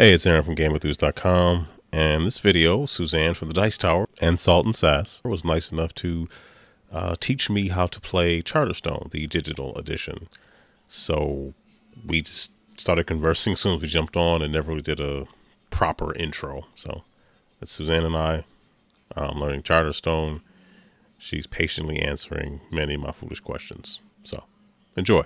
Hey, it's Aaron from GameEnthus.com, and this video, Suzanne from the Dice Tower and Salt&Sass was nice enough to teach me how to play Charterstone, the digital edition. So we just started conversing as soon as we jumped on and never really did a proper intro. So it's Suzanne and I learning Charterstone. She's patiently answering many of my foolish questions. So enjoy.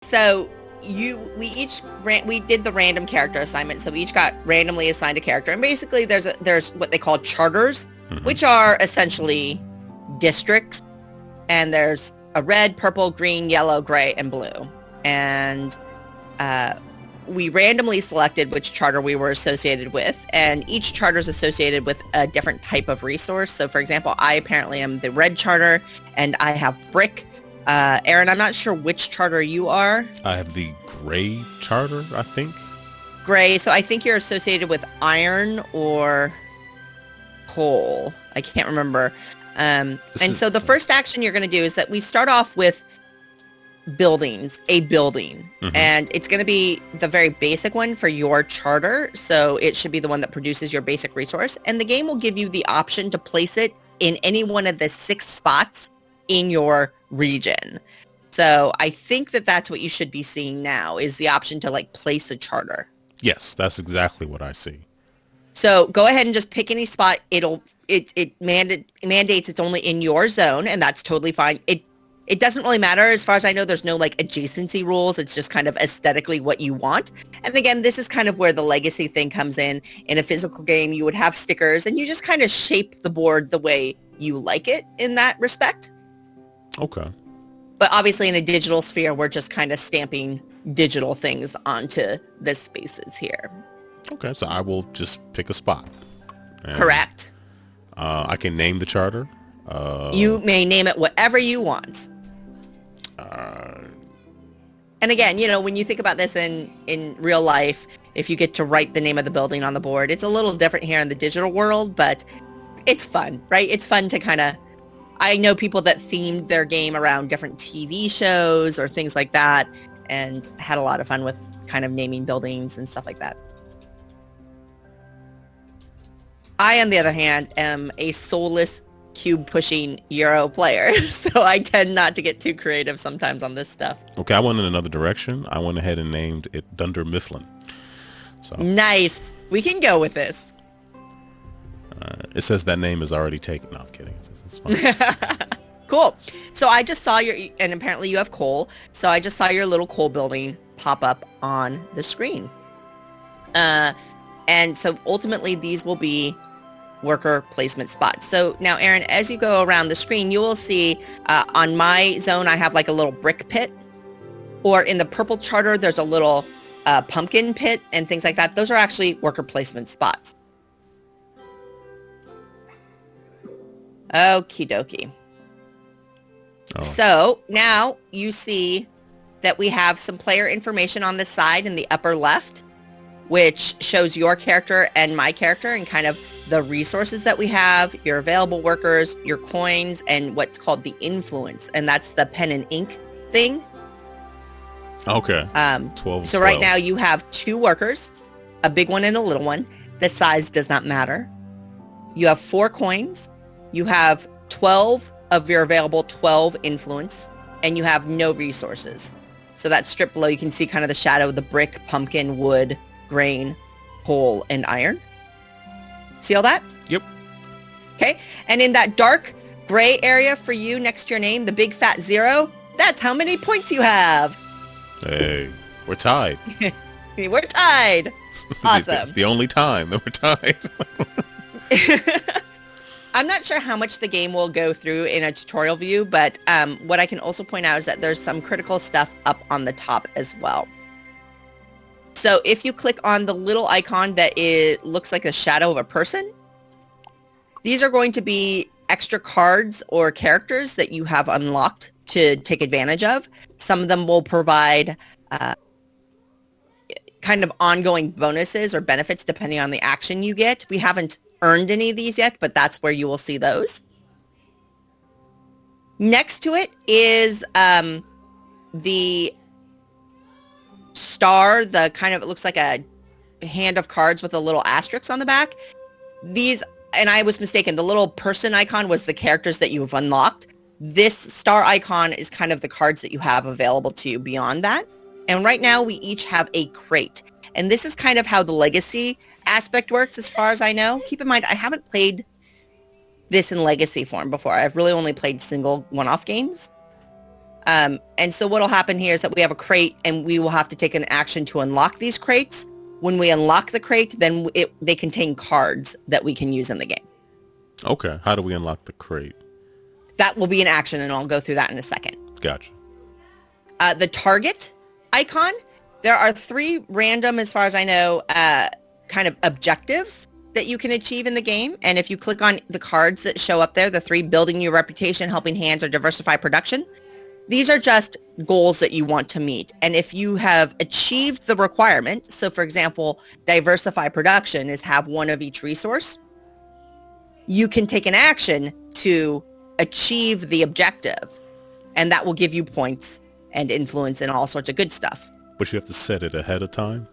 So we did the random character assignment, so we each got randomly assigned a character, and basically there's what they call charters, which are essentially districts, and there's a red, purple, green, yellow, gray, and blue, and we randomly selected which charter we were associated with, and each charter is associated with a different type of resource. So for example, I apparently am the red charter, and I have brick. Aaron, I'm not sure which charter you are. I have the gray charter, I think. Gray, so I think you're associated with iron or coal. I can't remember. So the first action you're going to do is that we start off with buildings, a building. And it's going to be the very basic one for your charter. So it should be the one that produces your basic resource. And the game will give you the option to place it in any one of the 6 spots in your region. So I think that's what you should be seeing now, is the option to place a charter. Yes, that's exactly what I see. So go ahead and just pick any spot. It mandates it's only in your zone, and that's totally fine. It doesn't really matter. As far as I know, there's no adjacency rules. It's just kind of aesthetically what you want. And again, this is kind of where the legacy thing comes in. In a physical game, you would have stickers, and you just kind of shape the board the way you like it in that respect. Okay. But obviously in a digital sphere, we're just kind of stamping digital things onto the spaces here. Okay, so I will just pick a spot. Correct. I can name the charter. You may name it whatever you want. And again, when you think about this in real life, if you get to write the name of the building on the board, it's a little different here in the digital world, but it's fun, right? It's fun to kind of... I know people that themed their game around different TV shows or things like that, and had a lot of fun with kind of naming buildings and stuff like that. I, on the other hand, am a soulless cube-pushing Euro player, so I tend not to get too creative sometimes on this stuff. Okay, I went in another direction. I went ahead and named it Dunder Mifflin. So nice. We can go with this. It says that name is already taken. No, I'm kidding. It's fine. Cool. So I just saw and apparently you have coal, so I just saw your little coal building pop up on the screen. And so ultimately these will be worker placement spots. So now, Aaron, as you go around the screen, you will see on my zone, I have a little brick pit, or in the purple charter, there's a little pumpkin pit and things like that. Those are actually worker placement spots. Okie dokie. Oh. So now you see that we have some player information on the side in the upper left, which shows your character and my character and kind of the resources that we have, your available workers, your coins, and what's called the influence. And that's the pen and ink thing. Okay. 12. So right now you have 2 workers, a big one and a little one. The size does not matter. You have 4 coins. You have 12 of your available 12 influence, and you have no resources. So that strip below, you can see kind of the shadow of the brick, pumpkin, wood, grain, coal, and iron. See all that? Yep. Okay. And in that dark gray area for you next to your name, the big fat 0, that's how many points you have. Hey, we're tied. We're tied. Awesome. the only time that we're tied. I'm not sure how much the game will go through in a tutorial view, but what I can also point out is that there's some critical stuff up on the top as well. So if you click on the little icon that looks like a shadow of a person, these are going to be extra cards or characters that you have unlocked to take advantage of. Some of them will provide kind of ongoing bonuses or benefits depending on the action you get. We haven't earned any of these yet, but that's where you will see those. Next to it is the star, the kind of, it looks like a hand of cards with a little asterisk on the back. These, and I was mistaken, the little person icon was the characters that you've unlocked. This star icon is kind of the cards that you have available to you beyond that. And right now we each have a crate. And this is kind of how the legacy aspect works as far as I know. Keep in mind, I haven't played this in legacy form before. I've really only played single one-off games. And so what'll happen here is that we have a crate and we will have to take an action to unlock these crates. When we unlock the crate, then they contain cards that we can use in the game. Okay. How do we unlock the crate? That will be an action, and I'll go through that in a second. Gotcha. The target icon, there are 3 random, as far as I know, kind of objectives that you can achieve in the game. And if you click on the cards that show up there, the 3, building your reputation, helping hands, or diversify production, these are just goals that you want to meet. And if you have achieved the requirement, so for example, diversify production is have 1 of each resource, you can take an action to achieve the objective, and that will give you points and influence and all sorts of good stuff. But you have to set it ahead of time.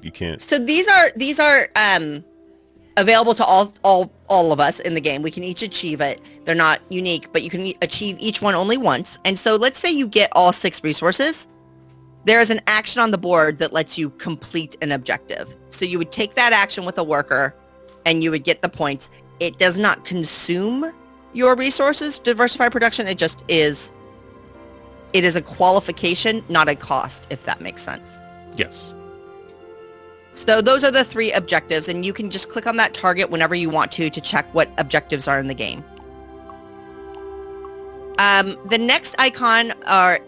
You can't. So these are available to all of us in the game. We can each achieve it. They're not unique, but you can achieve each one only once. And so let's say you get all 6 resources. There is an action on the board that lets you complete an objective. So you would take that action with a worker and you would get the points. It does not consume your resources, diversify production. It just is. It is a qualification, not a cost, if that makes sense. Yes. So those are the 3 objectives, and you can just click on that target whenever you want to check what objectives are in the game. The next icon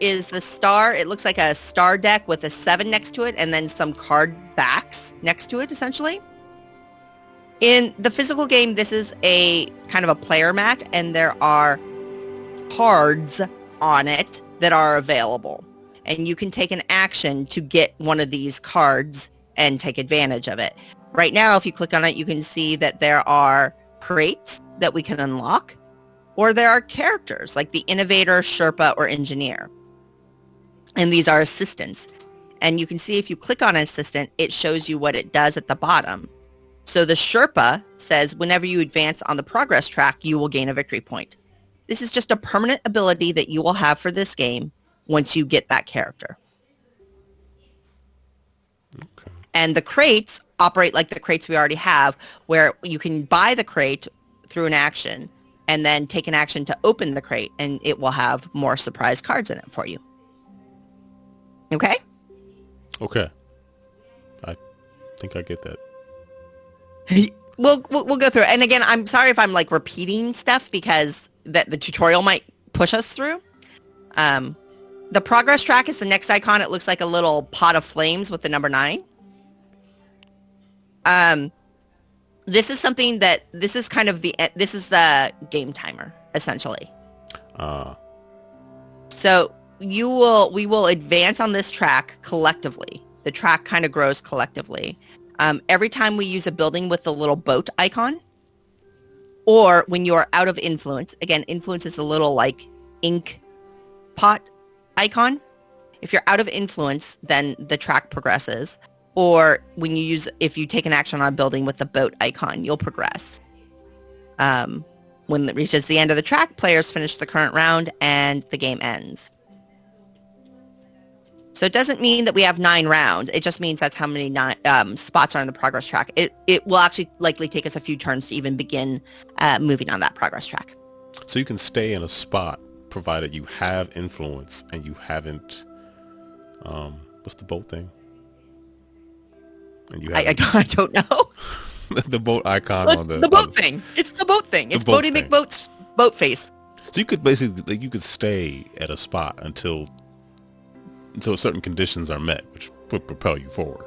is the star. It looks like a star deck with a 7 next to it and then some card backs next to it, essentially. In the physical game, this is a kind of a player mat, and there are cards on it that are available. And you can take an action to get one of these cards and take advantage of it. Right now, if you click on it, you can see that there are crates that we can unlock, or there are characters like the Innovator, Sherpa, or Engineer. And these are assistants. And you can see if you click on an assistant, it shows you what it does at the bottom. So the Sherpa says whenever you advance on the progress track, you will gain a victory point. This is just a permanent ability that you will have for this game once you get that character. Okay. And the crates operate like the crates we already have, where you can buy the crate through an action and then take an action to open the crate, and it will have more surprise cards in it for you. Okay? Okay. I think I get that. We'll go through it. And again, I'm sorry if I'm like repeating stuff because that the tutorial might push us through. The progress track is the next icon. It looks like a little pot of flames with the number 9. This is something that this is the game timer essentially. So we will advance on this track collectively. The track kind of grows collectively. Every time we use a building with the little boat icon, or when you're out of influence, again, influence is a little like ink pot icon. If you're out of influence, then the track progresses. Or if you take an action on a building with the boat icon, you'll progress. When it reaches the end of the track, players finish the current round and the game ends. So it doesn't mean that we have 9 rounds. It just means that's how many spots are in the progress track. It will actually likely take us a few turns to even begin moving on that progress track. So you can stay in a spot provided you have influence and you haven't. What's the boat thing? And you I don't know. The boat icon on the boat thing. It's the boat thing. It's Bodie McBoat's boat face. So you could basically stay at a spot until certain conditions are met, which would propel you forward.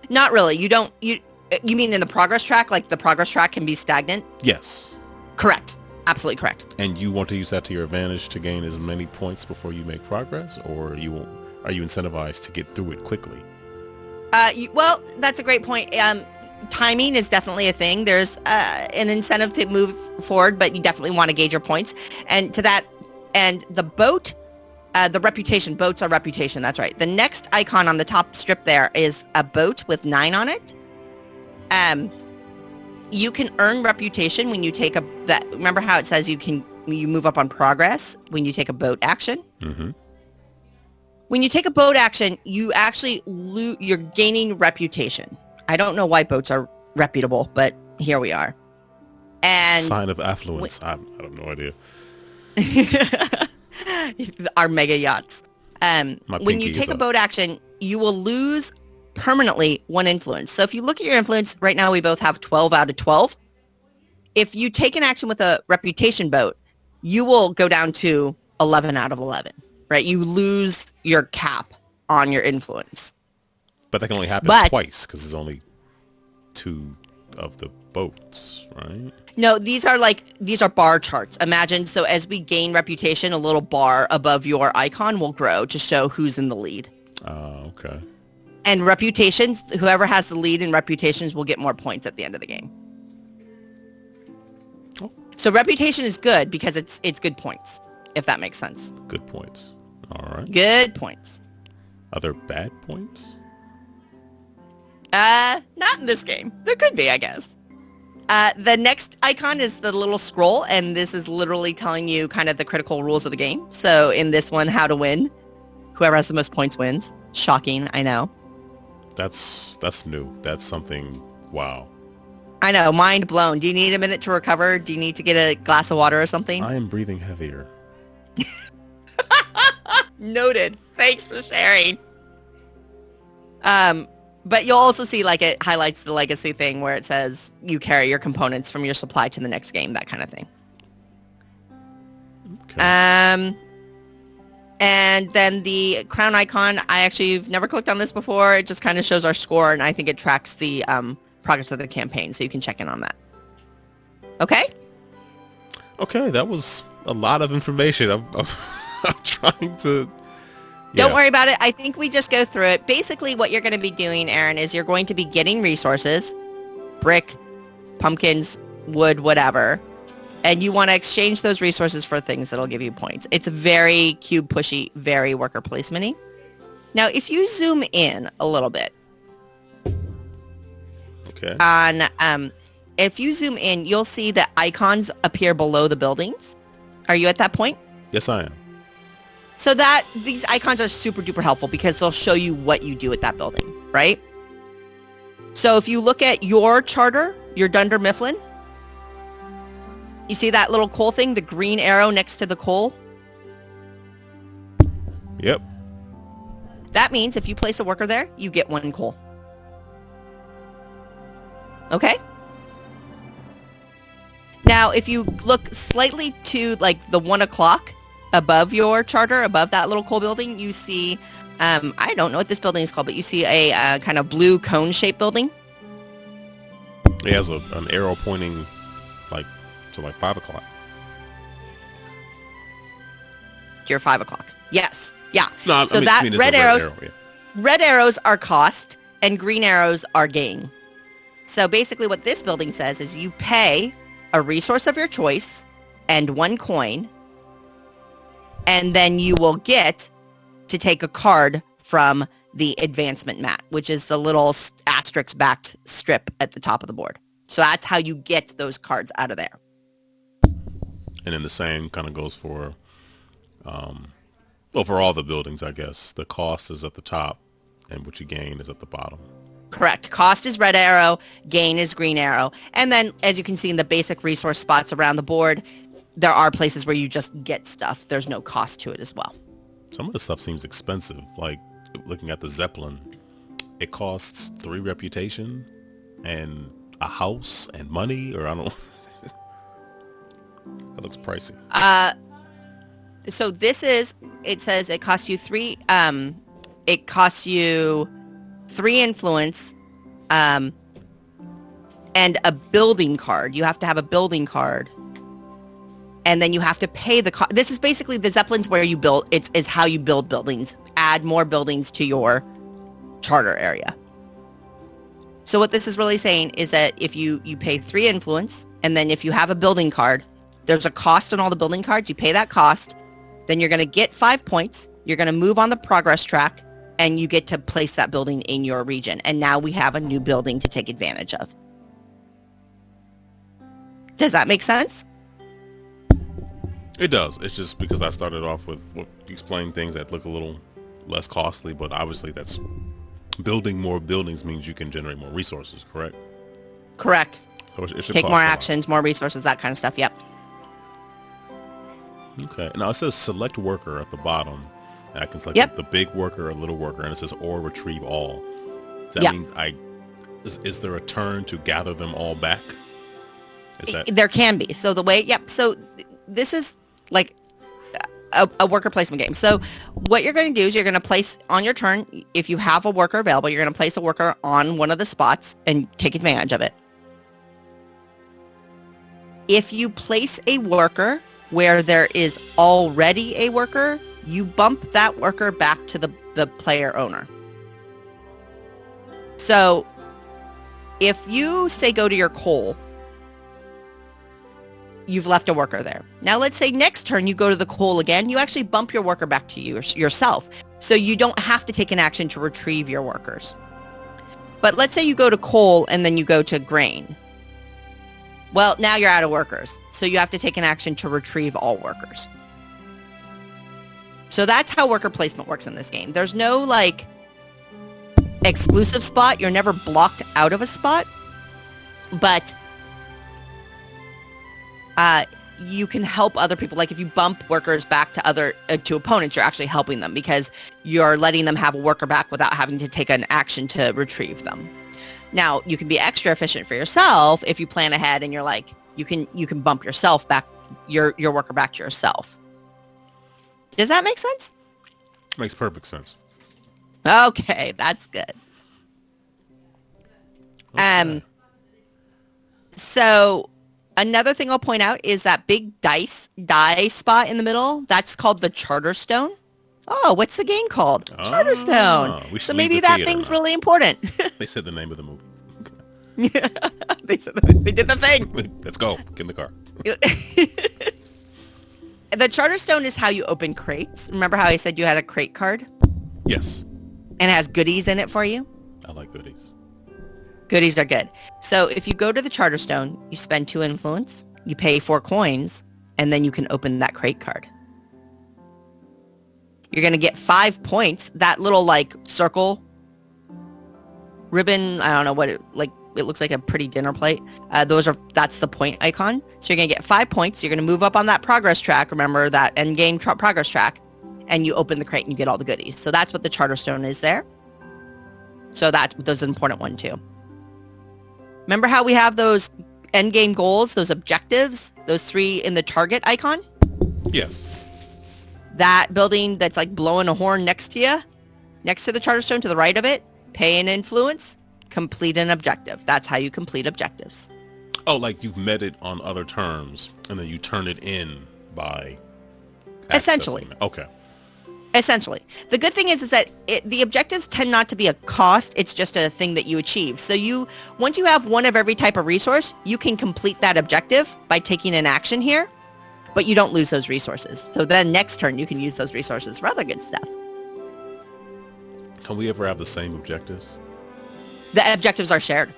Not really. You mean in the progress track? Like the progress track can be stagnant? Yes. Correct. Absolutely correct. And you want to use that to your advantage to gain as many points before you make progress, or are you incentivized to get through it quickly? Well, that's a great point. Timing is definitely a thing. There's an incentive to move forward, but you definitely want to gauge your points. And to that end, the boat The reputation. Boats are reputation. That's right. The next icon on the top strip there is a boat with 9 on it. You can earn reputation when you take remember how it says you move up on progress when you take a boat action? Mm-hmm. When you take a boat action, you actually you're gaining reputation. I don't know why boats are reputable, but here we are. And sign of affluence. I have no idea. Our mega yachts. When you take a boat action, you will lose permanently 1 influence. So if you look at your influence, right now we both have 12 out of 12. If you take an action with a reputation boat, you will go down to 11 out of 11. Right? You lose your cap on your influence. But that can only happen twice because there's only 2 of the boats, right? No, these are bar charts. Imagine, so as we gain reputation, a little bar above your icon will grow to show who's in the lead. Oh, okay. And reputations, whoever has the lead in reputations will get more points at the end of the game. Oh. So reputation is good because it's good points, if that makes sense. Good points. All right. Good points. Are there bad points? Not in this game. There could be, I guess. The next icon is the little scroll, and this is literally telling you kind of the critical rules of the game. So in this one, how to win. Whoever has the most points wins. Shocking, I know. That's new. That's something, wow. I know, mind blown. Do you need a minute to recover? Do you need to get a glass of water or something? I am breathing heavier. Noted. Thanks for sharing. But you'll also see it highlights the legacy thing where it says you carry your components from your supply to the next game, that kind of thing. Okay. And then the crown icon, I've never clicked on this before. It just kind of shows our score, and I think it tracks the progress of the campaign, so you can check in on that. Okay? Okay, that was a lot of information. I'm trying to... Don't worry about it. I think we just go through it. Basically, what you're going to be doing, Aaron, is you're going to be getting resources, brick, pumpkins, wood, whatever, and you want to exchange those resources for things that'll give you points. It's very cube pushy, very worker placement-y. Now, if you zoom in a little bit, okay, if you zoom in, you'll see that icons appear below the buildings. Are you at that point? Yes, I am. So these icons are super duper helpful because they'll show you what you do at that building, right? So if you look at your charter, your Dunder Mifflin, you see that little coal thing, the green arrow next to the coal? Yep. That means if you place a worker there, you get 1 coal. Okay? Now, if you look slightly to the 1 o'clock, above your charter, above that little coal building, you see, I don't know what this building is called, but you see a kind of blue cone-shaped building. It has an arrow pointing to 5 o'clock. You're 5 o'clock. Yes. Yeah. No, so red arrows are cost, and green arrows are gain. So basically what this building says is you pay a resource of your choice and 1 coin, and then you will get to take a card from the advancement mat, which is the little asterisk-backed strip at the top of the board. So that's how you get those cards out of there. And then the same kind of goes for all the buildings, I guess. The cost is at the top, and what you gain is at the bottom. Correct. Cost is red arrow, gain is green arrow. And then, as you can see in the basic resource spots around the board, there are places where you just get stuff. There's no cost to it as well. Some of the stuff seems expensive. Like looking at the Zeppelin, it costs 3 reputation and a house and money, or I don't. That looks pricey. So it says it costs you 3. It costs you 3 influence, and a building card. You have to have a building card. And then you have to pay the cost. This is basically the Zeppelins where you build. Is how you build buildings. Add more buildings to your charter area. So what this is really saying is that if you pay 3 influence, and then if you have a building card, there's a cost on all the building cards. You pay that cost, Then you're going to get 5 points. You're going to move on the progress track, and you get to place that building in your region. And now we have a new building to take advantage of. Does that make sense? It does. It's just because I started off with explaining things that look a little less costly, but obviously that's building more buildings means you can generate more resources, correct? Correct. So it should take cost more a lot. actions, more resources, that kind of stuff. Yep. Okay. Now it says select worker at the bottom. And I can select the big worker or little worker, and it says or retrieve all. Does that mean is there a turn to gather them all back? There can be. So the way, so this is like a worker placement game. So what you're going to do is you're going to place on your turn, if you have a worker available, you're going to place a worker on one of the spots and take advantage of it. If you place a worker where there is already a worker, you bump that worker back to the player owner. So if you say go to your coal, you've left a worker there. Now let's say next turn you go to the coal again, you actually bump your worker back to yourself. So you don't have to take an action to retrieve your workers. But let's say you go to coal and then you go to grain. Well, now you're out of workers. So you have to take an action to retrieve all workers. So that's how worker placement works in this game. There's no like exclusive spot. You're never blocked out of a spot. But you can help other people. Like if you bump workers back to opponents, you're actually helping them because you're letting them have a worker back without having to take an action to retrieve them. Now, you can be extra efficient for yourself if you plan ahead and you're like, you can bump yourself back, your worker back to yourself. Does that make sense? Makes perfect sense. Okay, that's good. Okay. So another thing I'll point out is that big die spot in the middle. That's called the Charterstone. Oh, what's the game called? Charterstone. So maybe that thing's really important. They said the name of the movie. Yeah, they did the thing. Let's go. Get in the car. The Charterstone is how you open crates. Remember how I said you had a crate card? Yes. And it has goodies in it for you? I like goodies. Goodies are good. So if you go to the Charterstone, you spend 2 influence, you pay 4 coins, and then you can open that crate card. You're going to get 5 points. That little like circle ribbon, I don't know what it looks like a pretty dinner plate. That's the point icon. So you're going to get 5 points. You're going to move up on that progress track. Remember that end game progress track, and you open the crate and you get all the goodies. So that's what the Charterstone is there. So those are an important one too. Remember how we have those end game goals, those objectives, those 3 in the target icon? Yes. That building that's like blowing a horn next to you, next to the Charterstone to the right of it, pay an influence, complete an objective. That's how you complete objectives. Oh, like you've met it on other terms, and then you turn it in by essentially. Okay. Essentially. The good thing is that the objectives tend not to be a cost. It's just a thing that you achieve. So once you have one of every type of resource, you can complete that objective by taking an action here, but you don't lose those resources. So then next turn, you can use those resources for other good stuff. Can we ever have the same objectives? The objectives are shared.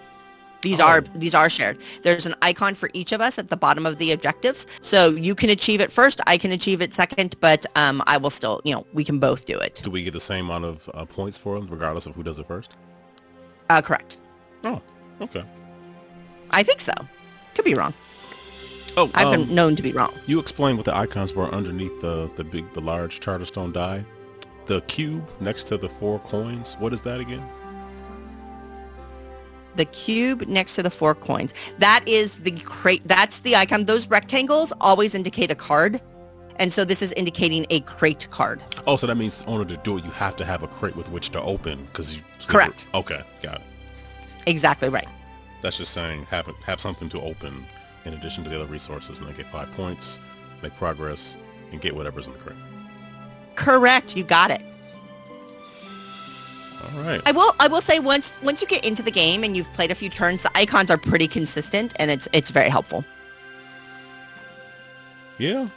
These are shared. There's an icon for each of us at the bottom of the objectives. So you can achieve it first. I can achieve it second, but I will still, we can both do it. Do we get the same amount of points for them, regardless of who does it first? Correct. Oh, okay. I think so. Could be wrong. Oh, I've been known to be wrong. You explained what the icons were underneath the large Charterstone die. The cube next to the 4 coins. What is that again? The cube next to the 4 coins. That is the crate. That's the icon. Those rectangles always indicate a card. And so this is indicating a crate card. Oh, so that means in order to do it, you have to have a crate with which to open. Correct. Okay, got it. Exactly right. That's just saying have something to open in addition to the other resources, and they get 5 points, make progress, and get whatever's in the crate. Correct. You got it. All right. I will say once you get into the game and you've played a few turns, the icons are pretty consistent and it's very helpful. Yeah.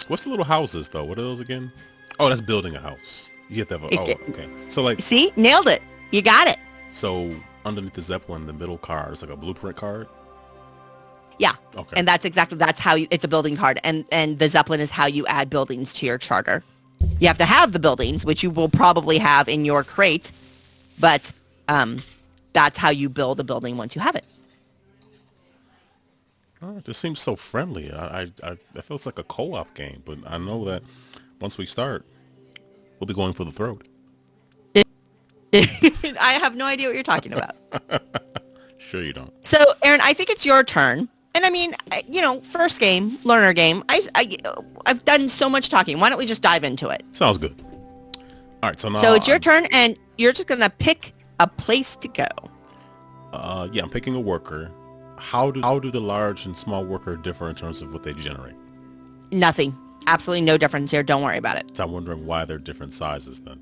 What's the little houses, though? What are those again? Oh, that's building a house. You have to have a... Oh, okay. So, like... See? Nailed it. You got it. So, underneath the Zeppelin, the middle card is like a blueprint card? Yeah. Okay. And that's how it's a building card. And the Zeppelin is how you add buildings to your charter. You have to have the buildings, which you will probably have in your crate. But that's how you build a building once you have it. Oh, this seems so friendly. I feels like a co-op game, but I know that once we start, we'll be going for the throat. I have no idea what you're talking about. Sure you don't. So, Aaron, I think it's your turn. And I mean, first game, learner game. I've done so much talking. Why don't we just dive into it? Sounds good. All right, so now... So it's your turn, and you're just going to pick a place to go. Yeah, I'm picking a worker. How do the large and small worker differ in terms of what they generate? Nothing. Absolutely no difference here. Don't worry about it. So I'm wondering why they're different sizes then.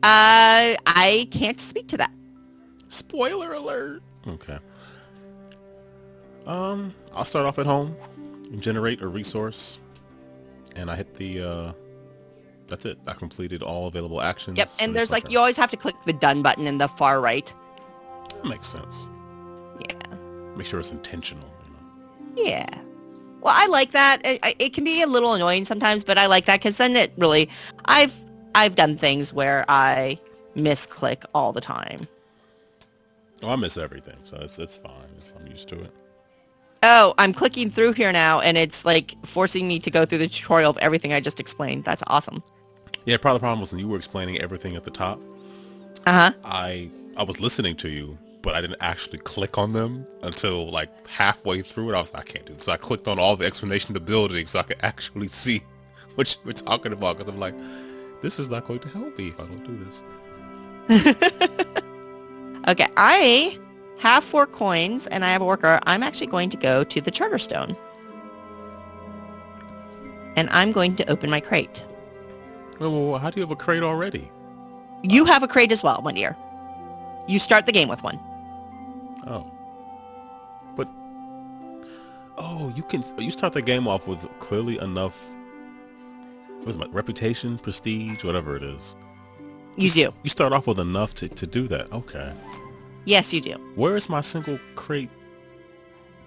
I can't speak to that. Spoiler alert. Okay. I'll start off at home and generate a resource, and I hit the that's it. I completed all available actions. Yep, and there's you always have to click the done button in the far right. That makes sense. Yeah. Make sure it's intentional. Yeah. Well, I like that. It can be a little annoying sometimes, but I like that because then it really, I've done things where I misclick all the time. Oh, I miss everything, so it's fine. I'm used to it. Oh, I'm clicking through here now, and it's forcing me to go through the tutorial of everything I just explained. That's awesome. Yeah, part of the problem was when you were explaining everything at the top. Uh-huh. I was listening to you, but I didn't actually click on them until halfway through it. I was like, I can't do this. So I clicked on all the explanation to building so I could actually see what you were talking about. Because I'm like, this is not going to help me if I don't do this. Okay, I have 4 coins and I have a worker. I'm actually going to go to the Charterstone. And I'm going to open my crate. Well, how do you have a crate already? You have a crate as well, my dear. You start the game with one. Oh. But... Oh, you start the game off with clearly enough... What is it, reputation, prestige, whatever it is. You do. You start off with enough to do that. Okay. Yes, you do. Where is my single crate?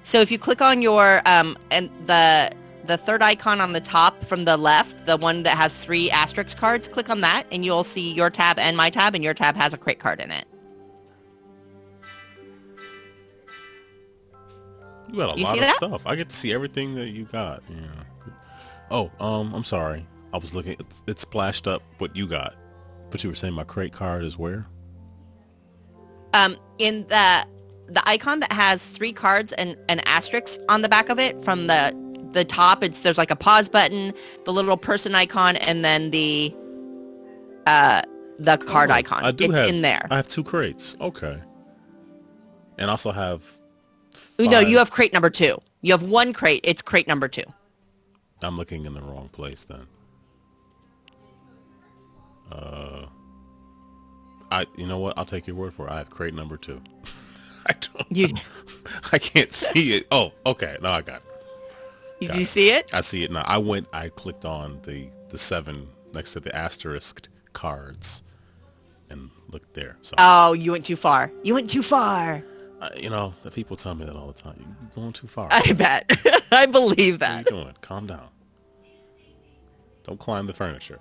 So if you click on your... and the third icon on the top from the left, the one that has 3 asterisk cards, click on that and you'll see your tab and my tab, and your tab has a crate card in it. You got a lot of stuff. I get to see everything that you got. Yeah. Oh, I'm sorry. I was looking. It splashed up what you got, but you were saying my crate card is where? In the icon that has 3 cards and an asterisk on the back of it, from the top, there's a pause button, the little person icon, and then the card icon. It's in there. I have 2 crates. Okay. And I also have 5. No, you have crate number 2. You have 1 crate. It's crate number 2. I'm looking in the wrong place then. You know what? I'll take your word for it. I have crate number 2. I can't see it. Oh, okay. Now I got it. Did you see it? I see it now. I clicked on the 7 next to the asterisk cards and looked there. So. Oh, you went too far. You went too far. The people tell me that all the time. You're going too far. I bet. I believe that. What are you doing? Calm down. Don't climb the furniture.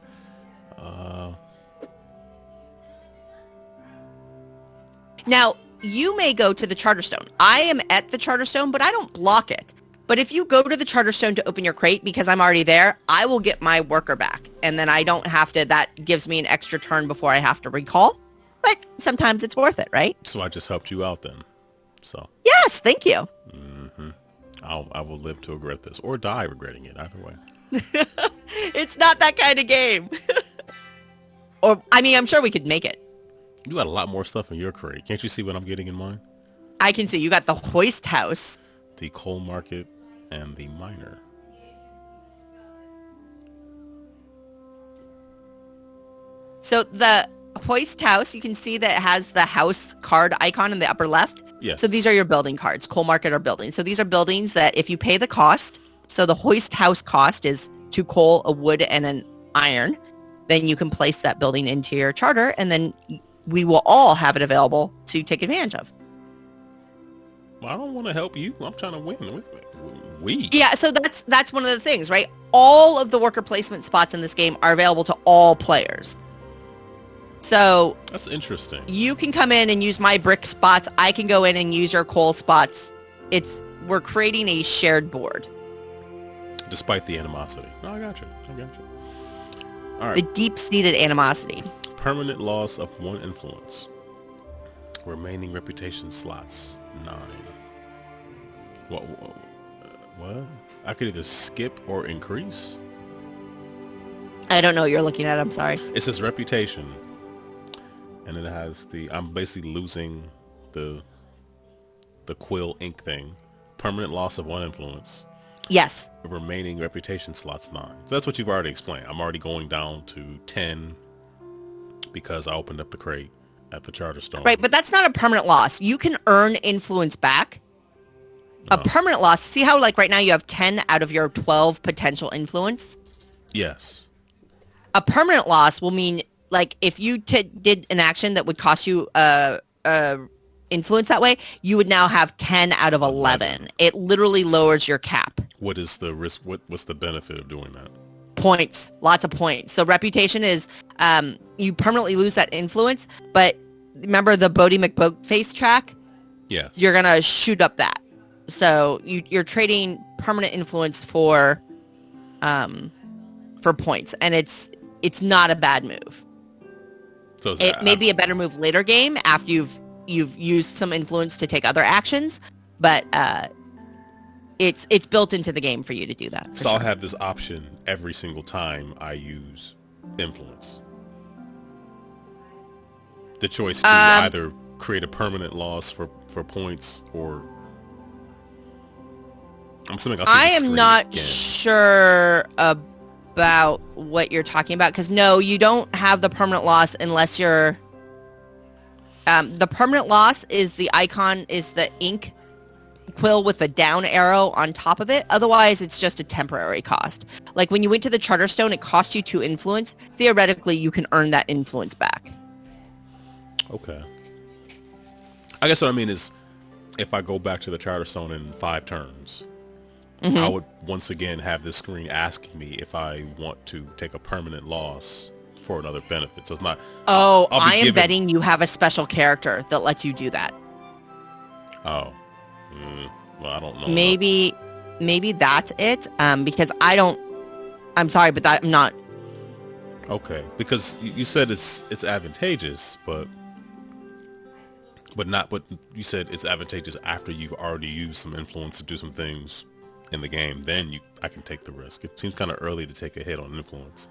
Now, you may go to the Charterstone. I am at the Charterstone, but I don't block it. But if you go to the Charterstone to open your crate, because I'm already there, I will get my worker back. And then I don't have to, that gives me an extra turn before I have to recall. But sometimes it's worth it, right? So I just helped you out then. So. Yes, thank you. Mm-hmm. I will live to regret this, or die regretting it, either way. It's not that kind of game. I'm sure we could make it. You got a lot more stuff in your crate. Can't you see what I'm getting in mine? I can see. You got the hoist house. The coal market and the miner. So the hoist house, you can see that it has the house card icon in the upper left. Yes. So these are your building cards. Coal market are buildings. So these are buildings that if you pay the cost, so the hoist house cost is 2 coal, a wood, and an iron, then you can place that building into your charter, and then we will all have it available to take advantage of. Well, I don't want to help you. I'm trying to win. We. Yeah, so that's one of the things, right? All of the worker placement spots in this game are available to all players. So that's interesting. You can come in and use my brick spots. I can go in and use your coal spots. We're creating a shared board. Despite the animosity. No, I got you. All right. The deep-seated animosity. Permanent loss of 1 influence. Remaining reputation slots 9. What? I could either skip or increase. I don't know what you're looking at. I'm sorry. It says reputation, and it has I'm basically losing the quill ink thing. Permanent loss of 1 influence. Yes. Remaining reputation slots 9. So that's what you've already explained. I'm already going down to 10 because I opened up the crate at the Charterstone. Right, but that's not a permanent loss. You can earn influence back. A permanent loss, see how like right now you have 10 out of your 12 potential influence? Yes. A permanent loss will mean like if you did an action that would cost you influence that way, you would now have 10 out of 11. It literally lowers your cap. What is the risk? What's the benefit of doing that? Points. Lots of points. So reputation is you permanently lose that influence, but remember the Bodie McBoatface track? Yes. You're going to shoot up that. So you're trading permanent influence for points, and it's not a bad move. So it may be a better move later game after you've used some influence to take other actions, but it's built into the game for you to do that. So I'll have this option every single time I use influence. The choice to either create a permanent loss for points or... I am not sure about what you're talking about, because no, you don't have the permanent loss unless you're... the permanent loss is the icon, is the ink quill with the down arrow on top of it. Otherwise, it's just a temporary cost. Like when you went to the Charterstone, it cost you 2 influence. Theoretically, you can earn that influence back. Okay. I guess what I mean is, if I go back to the Charterstone in 5 turns... Mm-hmm. I would once again have this screen asking me if I want to take a permanent loss for another benefit. So it's not... I am betting you have a special character that lets you do that. Oh. Well, I don't know. Maybe that's it. Because I don't... I'm sorry, but I'm not... Okay. Because you said it's advantageous, but you said it's advantageous after you've already used some influence to do some things in the game. Then I can take the risk. It seems kind of early to take a hit on influence.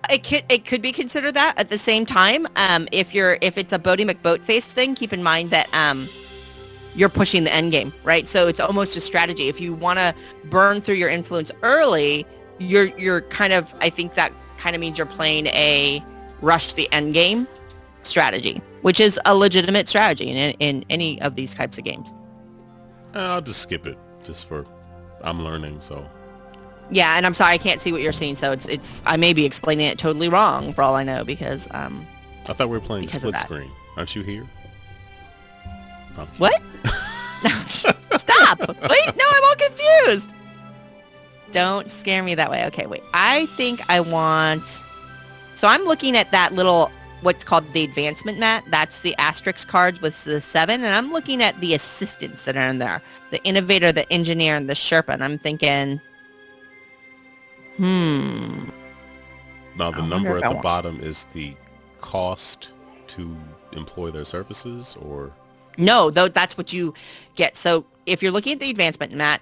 It could be considered that. At the same time, if it's a Bodie McBoatface thing, keep in mind that you're pushing the end game, right? So it's almost a strategy. If you want to burn through your influence early, you're kind of, I think that kind of means you're playing a rush the end game strategy, which is a legitimate strategy in any of these types of games. I'll just skip it, just for... I'm learning, so... Yeah, and I'm sorry, I can't see what you're seeing, so it's I may be explaining it totally wrong, for all I know, because... I thought we were playing split screen. Aren't you here? Oh. What? Stop! Wait, no, I'm all confused! Don't scare me that way. Okay, wait. I think I want... So I'm looking at that little... what's called the advancement mat. That's the asterisk cards with the 7. And I'm looking at the assistants that are in there. The innovator, the engineer, and the Sherpa. And I'm thinking, Now, the number at the bottom is the cost to employ their services, or? No, though that's what you get. So if you're looking at the advancement mat,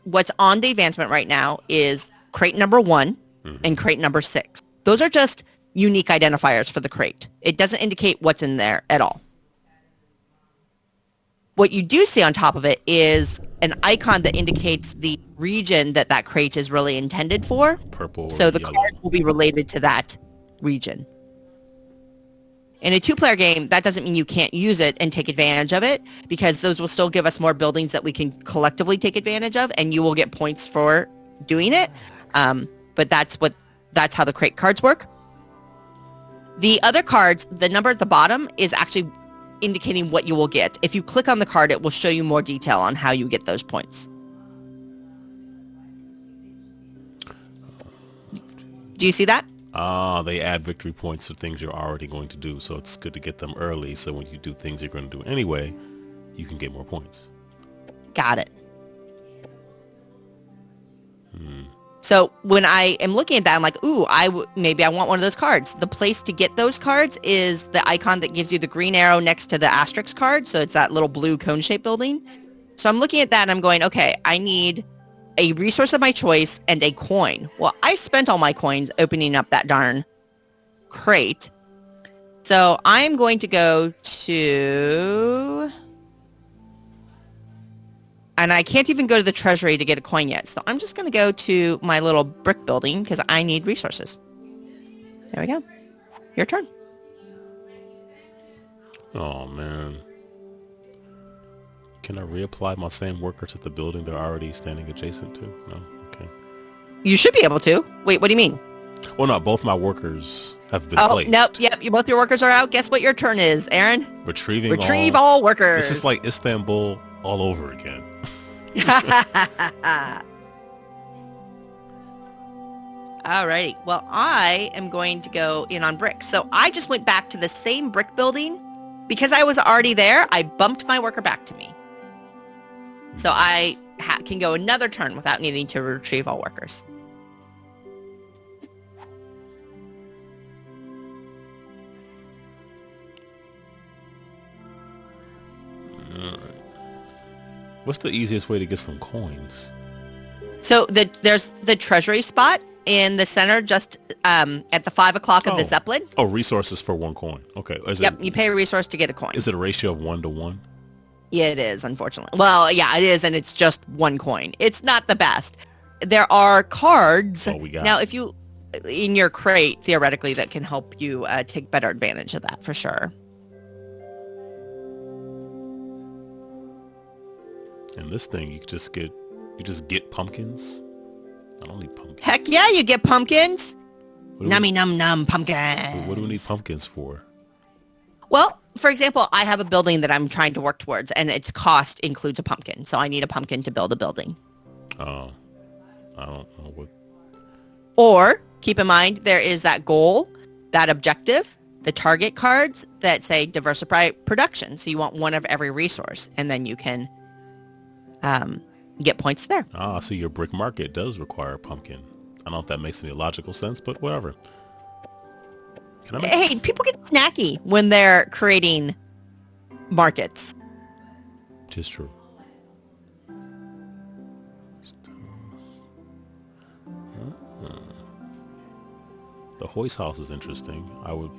what's on the advancement right now is crate number 1 and crate number 6. Those are just unique identifiers for the crate. It doesn't indicate what's in there at all. What you do see on top of it is an icon that indicates the region that crate is really intended for. Purple. So the yellow. card will be related to that region. In a 2-player game, that doesn't mean you can't use it and take advantage of it, because those will still give us more buildings that we can collectively take advantage of, and you will get points for doing it. but that's how the crate cards work. The other cards, the number at the bottom is actually indicating what you will get. If you click on the card, it will show you more detail on how you get those points. Do you see that? They add victory points to things you're already going to do, so it's good to get them early, so when you do things you're going to do anyway, you can get more points. Got it. So when I am looking at that, I'm like, ooh, maybe I want one of those cards. The place to get those cards is the icon that gives you the green arrow next to the asterisk card. So it's that little blue cone-shaped building. So I'm looking at that and I'm going, okay, I need a resource of my choice and a coin. Well, I spent all my coins opening up that darn crate. So I'm going to go to... And I can't even go to the treasury to get a coin yet. So I'm just going to go to my little brick building because I need resources. There we go. Your turn. Oh, man. Can I reapply my same worker to the building they're already standing adjacent to? No? Okay. You should be able to. Wait, what do you mean? Well, no, both my workers have been placed. Nope, yep, both your workers are out. Guess what your turn is, Aaron? Retrieve all workers. This is like Istanbul all over again. Alrighty. Well, I am going to go in on brick. So I just went back to the same brick building. Because I was already there, I bumped my worker back to me. So I can go another turn without needing to retrieve all workers. What's the easiest way to get some coins? So there's the treasury spot in the center, just at the 5 o'clock of the Zeppelin. Oh, resources for 1 coin. Okay. You pay a resource to get a coin. Is it a ratio of 1 to 1? Yeah, it is, unfortunately. Well, yeah, it is, and it's just 1 coin. It's not the best. There are cards. Oh, we got now, it. if you, in your crate, theoretically, that can help you take better advantage of that, for sure. And this thing, you just get pumpkins. I don't need pumpkins. Heck yeah, you get pumpkins. Nummy num num pumpkins. What do we need pumpkins for? Well, for example, I have a building that I'm trying to work towards, and its cost includes a pumpkin. So I need a pumpkin to build a building. Oh, I don't know what. Or keep in mind, there is that goal, that objective, the target cards that say diversify production. So you want one of every resource, and then you can get points there. So your brick market does require a pumpkin. I don't know if that makes any logical sense, but whatever. Hey, people get snacky when they're creating markets. Just true. The Hoist House is interesting. I would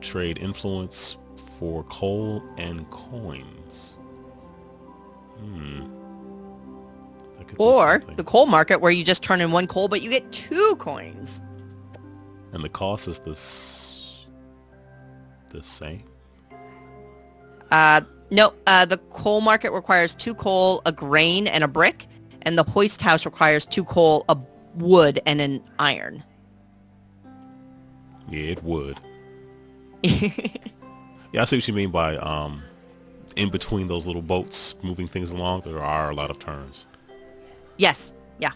trade influence for coal and coins. Or the coal market where you just turn in 1 coal, but you get 2 coins. And the cost is the same? No, the coal market requires 2 coal, a grain, and a brick. And the Hoist House requires 2 coal, a wood, and an iron. Yeah, it would. Yeah, I see what you mean by in between those little boats moving things along, there are a lot of turns. Yes, yeah.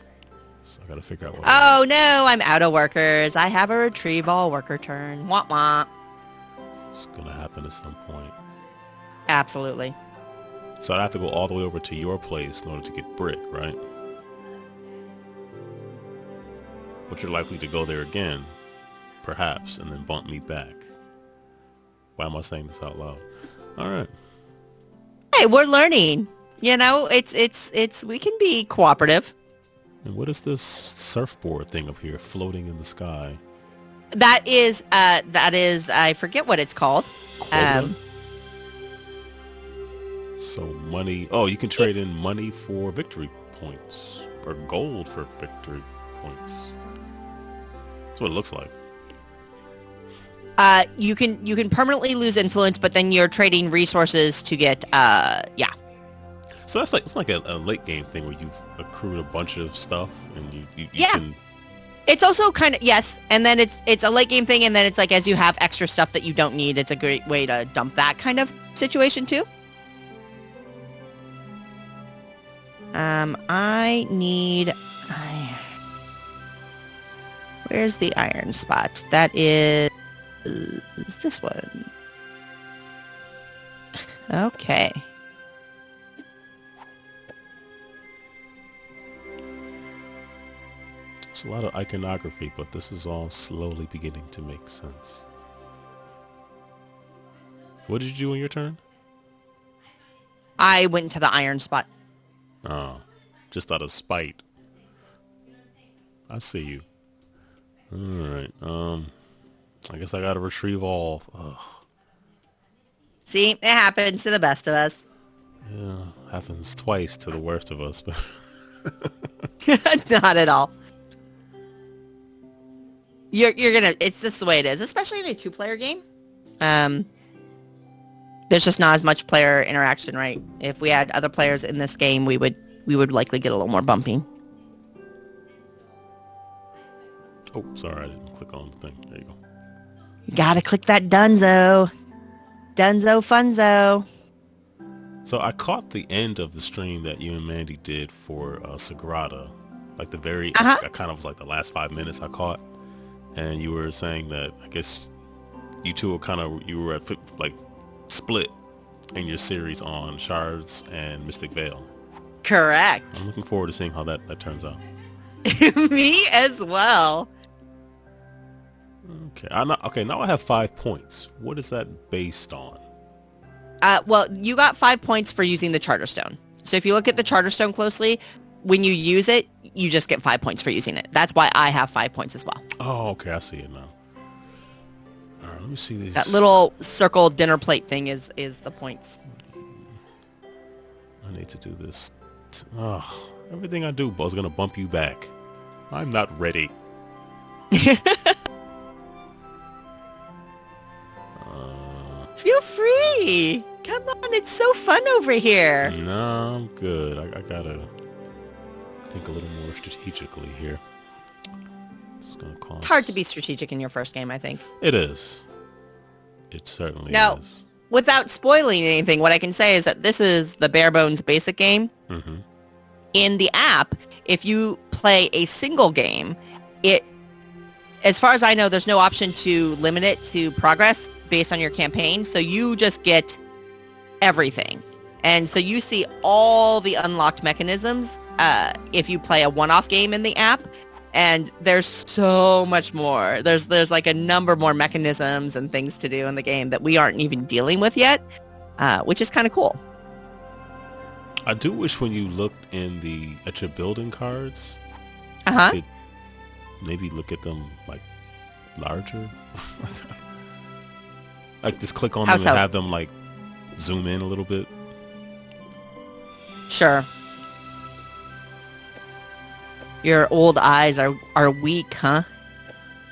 So I gotta figure out what. Oh no, I'm out of workers. I have a retrieve all worker turn. Wah wah. It's gonna happen at some point. Absolutely. So I'd have to go all the way over to your place in order to get brick, right? But you're likely to go there again, perhaps, and then bump me back. Why am I saying this out loud? All right. Hey, we're learning. You know, it's we can be cooperative. And what is this surfboard thing up here floating in the sky? That is I forget what it's called. So money. Oh, you can trade in money for victory points or gold for victory points. That's what it looks like. You can permanently lose influence, but then you're trading resources to get So it's like a late game thing where you've accrued a bunch of stuff and you Yeah. can It's also kind of, yes, and then it's a late game thing, and then it's like as you have extra stuff that you don't need, it's a great way to dump that kind of situation too. I need... Where's the iron spot? That is this one. Okay. It's a lot of iconography, but this is all slowly beginning to make sense. What did you do in your turn? I went to the iron spot. Oh, just out of spite. I see you. Alright, I guess I gotta retrieve all. Ugh. See, it happens to the best of us. Yeah, happens twice to the worst of us, but... Not at all. You're gonna, it's just the way it is, especially in a 2-player game. There's just not as much player interaction, right? If we had other players in this game, we would likely get a little more bumping. Oh, sorry, I didn't click on the thing. There you go. You gotta click that Dunzo. Dunzo Funzo. So I caught the end of the stream that you and Mandy did for Sagrada. Like the very, I kind of was like the last 5 minutes I caught. And you were saying that, I guess, you two were kind of, you were at, like, split in your series on Shards and Mystic Vale. Correct. I'm looking forward to seeing how that turns out. Me as well. Okay, now I have 5 points. What is that based on? Well, you got 5 points for using the Charterstone. So if you look at the Charterstone closely, when you use it, you just get 5 points for using it. That's why I have 5 points as well. Oh, okay, I see it now. All right, let me see these. That little circle dinner plate thing is the points. I need to do this. Everything I do is going to bump you back. I'm not ready. Feel free. Come on, it's so fun over here. No, I'm good. I gotta think a little more strategically here. It's gonna cost... It's hard to be strategic in your first game, I think. It is. It certainly now, is. Without spoiling anything, what I can say is that this is the bare bones basic game. Mm-hmm. In the app, if you play a single game, as far as I know, there's no option to limit it to progress based on your campaign. So you just get everything. And so you see all the unlocked mechanisms if you play a one-off game in the app. And there's so much more. There's like a number more mechanisms and things to do in the game that we aren't even dealing with yet, which is kind of cool. I do wish when you looked at your building cards, you could maybe look at them like larger. Like just click on them and have them like zoom in a little bit. Sure. Your old eyes are weak, huh?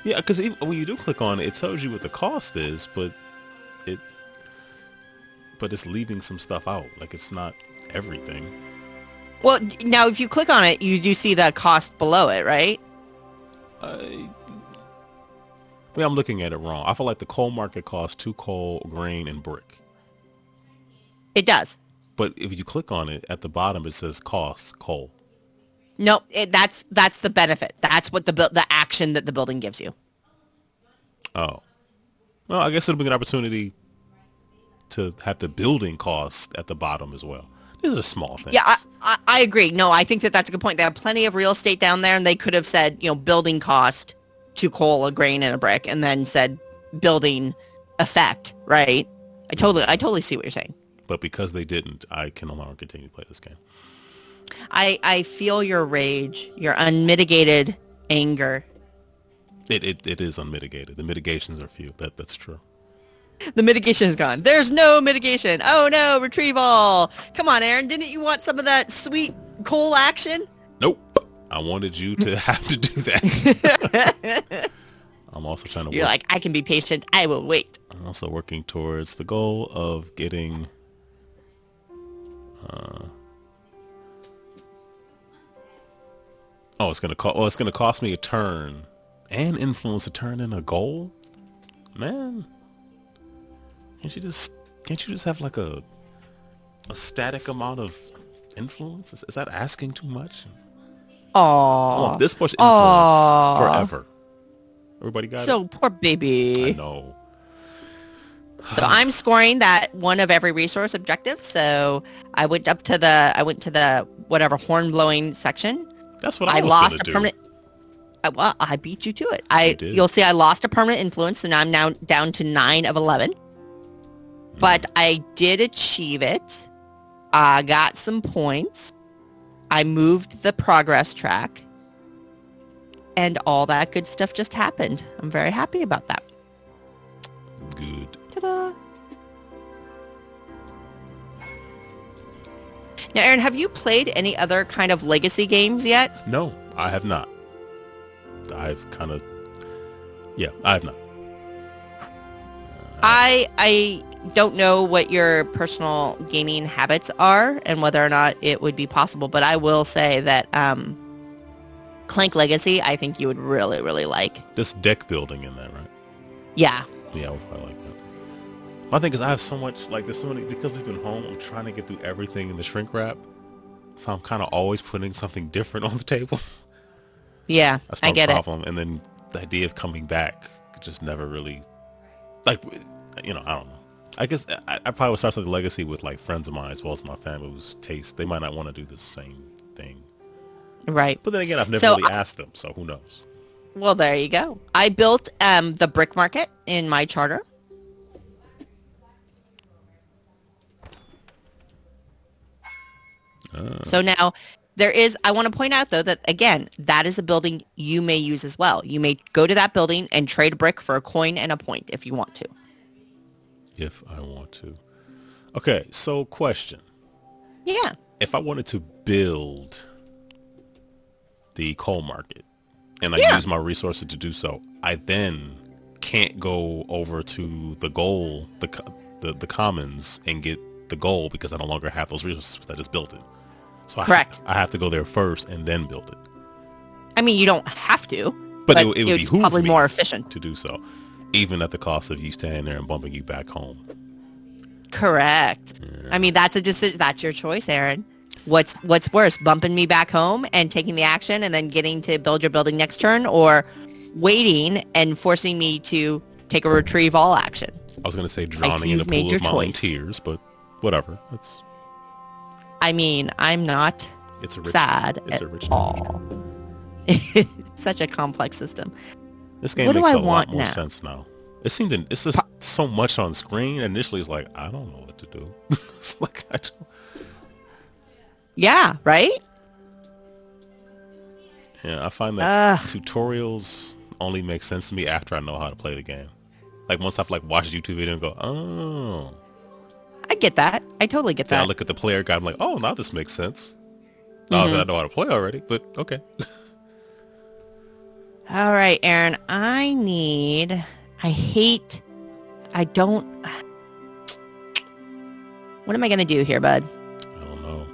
Yeah, because when you do click on it, it tells you what the cost is, but it's leaving some stuff out. Like it's not everything. Well, now if you click on it, you do see the cost below it, right? I'm looking at it wrong. I feel like the coal market costs 2 coal, grain, and brick. It does. But if you click on it, at the bottom it says costs coal. No, that's the benefit. That's what the action that the building gives you. Oh. Well, I guess it'll be an opportunity to have the building cost at the bottom as well. These are small things. Yeah, I agree. No, I think that's a good point. They have plenty of real estate down there, and they could have said, building cost, 2 coal, a grain, and a brick, and then said building effect, right? I totally see what you're saying. But because they didn't, I can no longer continue to play this game. I feel your rage, your unmitigated anger. It is unmitigated. The mitigations are few. That's true. The mitigation is gone. There's no mitigation. Oh no, retrieval. Come on, Aaron. Didn't you want some of that sweet coal action? Nope. I wanted you to have to do that. I'm also trying to You're like, I can be patient. I will wait. I'm also working towards the goal of getting... Oh, it's gonna cost me a turn and influence a turn and a goal. Man, can't you just have like a static amount of influence? Is that asking too much? I want Aww. this much influence forever. Everybody got it? So poor baby. I know. So I'm scoring that one of every resource objective. So I went to the whatever horn blowing section. That's what I was lost gonna a do. permanent. Well, I beat you to it. You did. You'll see I lost a permanent influence, so now I'm now down to 9 of 11. But I did achieve it. I got some points. I moved the progress track. And all that good stuff just happened. I'm very happy about that. Good. Ta-da! Now, Aaron, have you played any other kind of legacy games yet? No, I have not. I have not. I don't know what your personal gaming habits are and whether or not it would be possible, but I will say that Clank Legacy, I think you would really, really like. This deck building in that, right? Yeah. Yeah, I would probably like that. My thing is I have so much, like there's so many, because we've been home, I'm trying to get through everything in the shrink wrap. So I'm kind of always putting something different on the table. Yeah, That's my I get problem. And then the idea of coming back just never really, like, I don't know. I guess I probably would start something legacy with like friends of mine as well as my family whose taste, they might not want to do the same thing. it. Right. But then again, I've never really asked them, so who knows? Well, there you go. I built the brick market in my charter. So now I want to point out though that again, that is a building you may use as well. You may go to that building and trade a brick for a coin and a point if you want to. If I want to. Okay, so question. Yeah. If I wanted to build the coal market and I use my resources to do so, I then can't go over to the goal, the commons and get the goal because I no longer have those resources because I just built it. So Correct. I have to go there first and then build it. I mean, you don't have to, but it would it's behoove probably me more efficient to do so, even at the cost of you standing there and bumping you back home. Correct. Yeah. I mean, that's a decision. That's your choice, Aaron. What's worse, bumping me back home and taking the action and then getting to build your building next turn, or waiting and forcing me to take a retrieve all action? I was going to say drowning in a pool of my own tears, but whatever. I mean, I'm not sad at all. It's such a complex system. This game makes a lot more sense now. It's just so much on screen. Initially, it's like, I don't know what to do. It's like, I don't. Yeah, right? Yeah, I find that tutorials only make sense to me after I know how to play the game. Like, once I've watched a YouTube video and go, oh. I get that. I totally get that. I look at the player guide, I'm like, oh, now this makes sense. I know how to play already, but okay. All right, Aaron, what am I going to do here, bud? I don't know.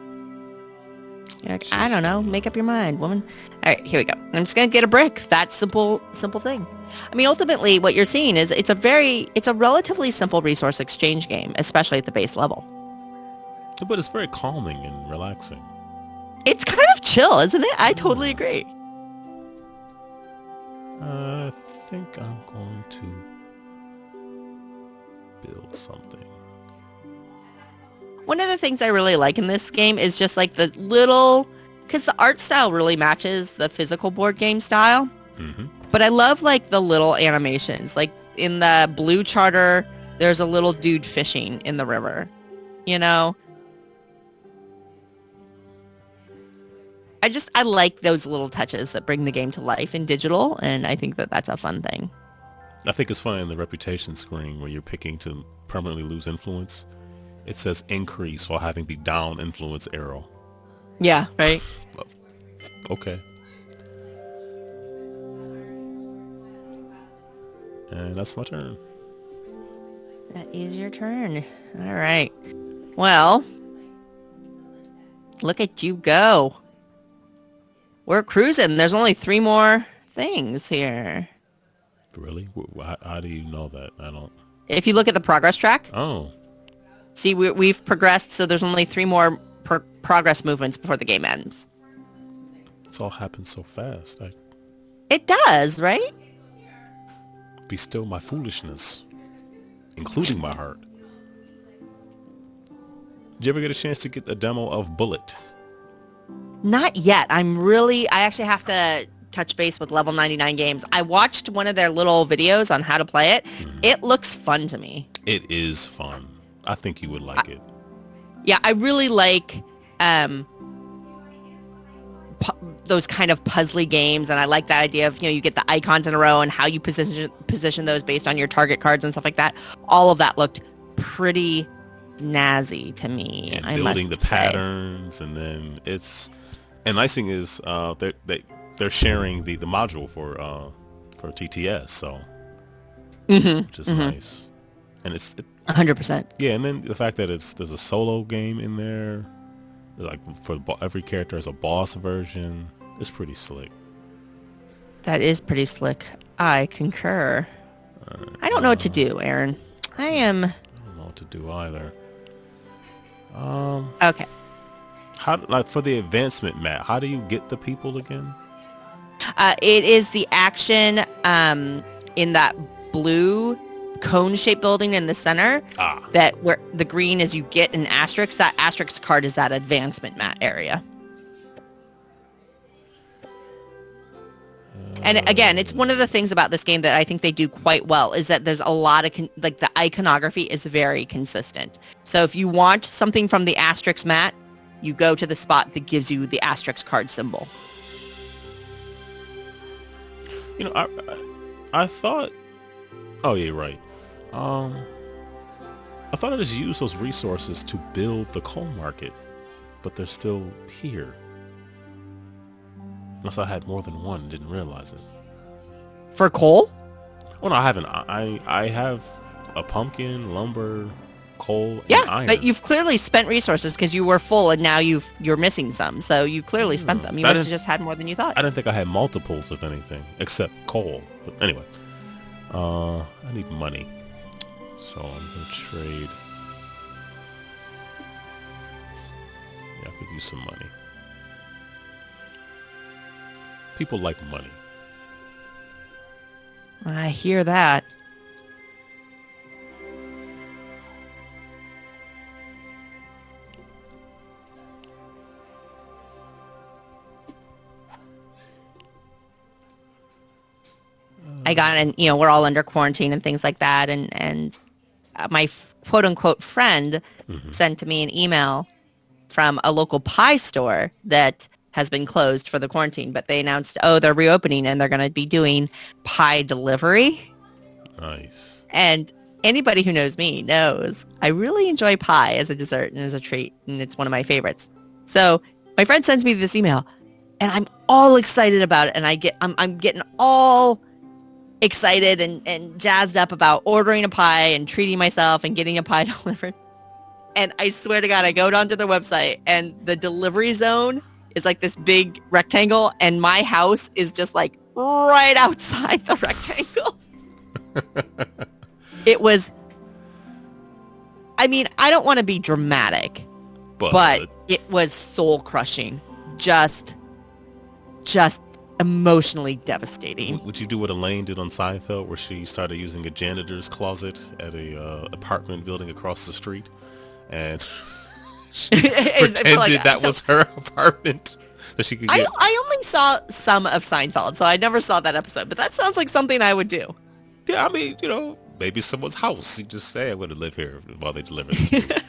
You're like, I don't know. Make up your mind, woman. All right, here we go. I'm just going to get a brick. That simple thing. I mean, ultimately, what you're seeing is it's a relatively simple resource exchange game, especially at the base level. But it's very calming and relaxing. It's kind of chill, isn't it? I totally agree. I think I'm going to build something. One of the things I really like in this game is just like the little, because the art style really matches the physical board game style. Mm-hmm. But I love like the little animations. Like in the blue charter, there's a little dude fishing in the river, you know? I like those little touches that bring the game to life in digital, and I think that that's a fun thing. I think it's funny in the reputation screen where you're picking to permanently lose influence. It says increase while having the down influence arrow. Yeah, right? Okay. And that's my turn. That is your turn. All right. Well, look at you go. we're cruising. There's only 3 more things here. Really? How do you know that? I don't. If you look at the progress track, Oh, see, we've progressed, so there's only 3 more progress movements before the game ends. it's all happened so fast. It does, right? Be still my foolishness, including my heart. Did you ever get a chance to get a demo of Bullet? Not yet. I actually have to touch base with Level 99 Games. I watched one of their little videos on how to play it. It looks fun to me. It is fun. I think you would like it. Yeah, I really like those kind of puzzly games, and I like that idea of, you get the icons in a row and how you position those based on your target cards and stuff like that. All of that looked pretty snazzy to me. And building the patterns, and then and nice thing is they're sharing the module for TTS, so which is nice, and it's 100%. Yeah, and then the fact that there's a solo game in there, like for every character has a boss version. It's pretty slick. That is pretty slick. I concur. I don't know what to do, Aaron. I don't know what to do either. Okay. How for the advancement map? How do you get the people again? It is the action in that blue cone-shaped building in the center. That where the green is you get an asterisk. That asterisk card is that advancement mat area. And again, it's one of the things about this game that I think they do quite well is that there's a lot of the iconography is very consistent. So if you want something from the asterisk mat, you go to the spot that gives you the asterisk card symbol. I thought. Oh yeah, right. I thought I just used those resources to build the coal market, but they're still here. Unless I had more than one and didn't realize it. For coal? Well, no, I haven't. I have a pumpkin, lumber, coal, and iron. But you've clearly spent resources because you were full and now you're missing some. So you clearly spent them. You must have just had more than you thought. I didn't think I had multiples of anything except coal. But anyway, I need money. So I'm going to trade. Yeah, I could use some money. People like money. I hear that. I got, and we're all under quarantine and things like that, and my quote unquote friend sent to me an email from a local pie store that has been closed for the quarantine, but they announced, they're reopening and they're going to be doing pie delivery. Nice. And anybody who knows me knows I really enjoy pie as a dessert and as a treat, and it's one of my favorites. So my friend sends me this email, and I'm all excited about it, and I'm getting all excited and jazzed up about ordering a pie and treating myself and getting a pie delivered. And I swear to God, I go down to their website, and the delivery zone is like this big rectangle, and my house is just like right outside the rectangle. It was, I don't want to be dramatic, but it was soul crushing. Just emotionally devastating. Would you do what Elaine did on Seinfeld, where she started using a janitor's closet at a apartment building across the street, and she pretended that was her apartment that she could get? I only saw some of Seinfeld, so I never saw that episode, but that sounds like something I would do. Yeah, maybe someone's house. You just say, I'm going to live here while they deliver this food.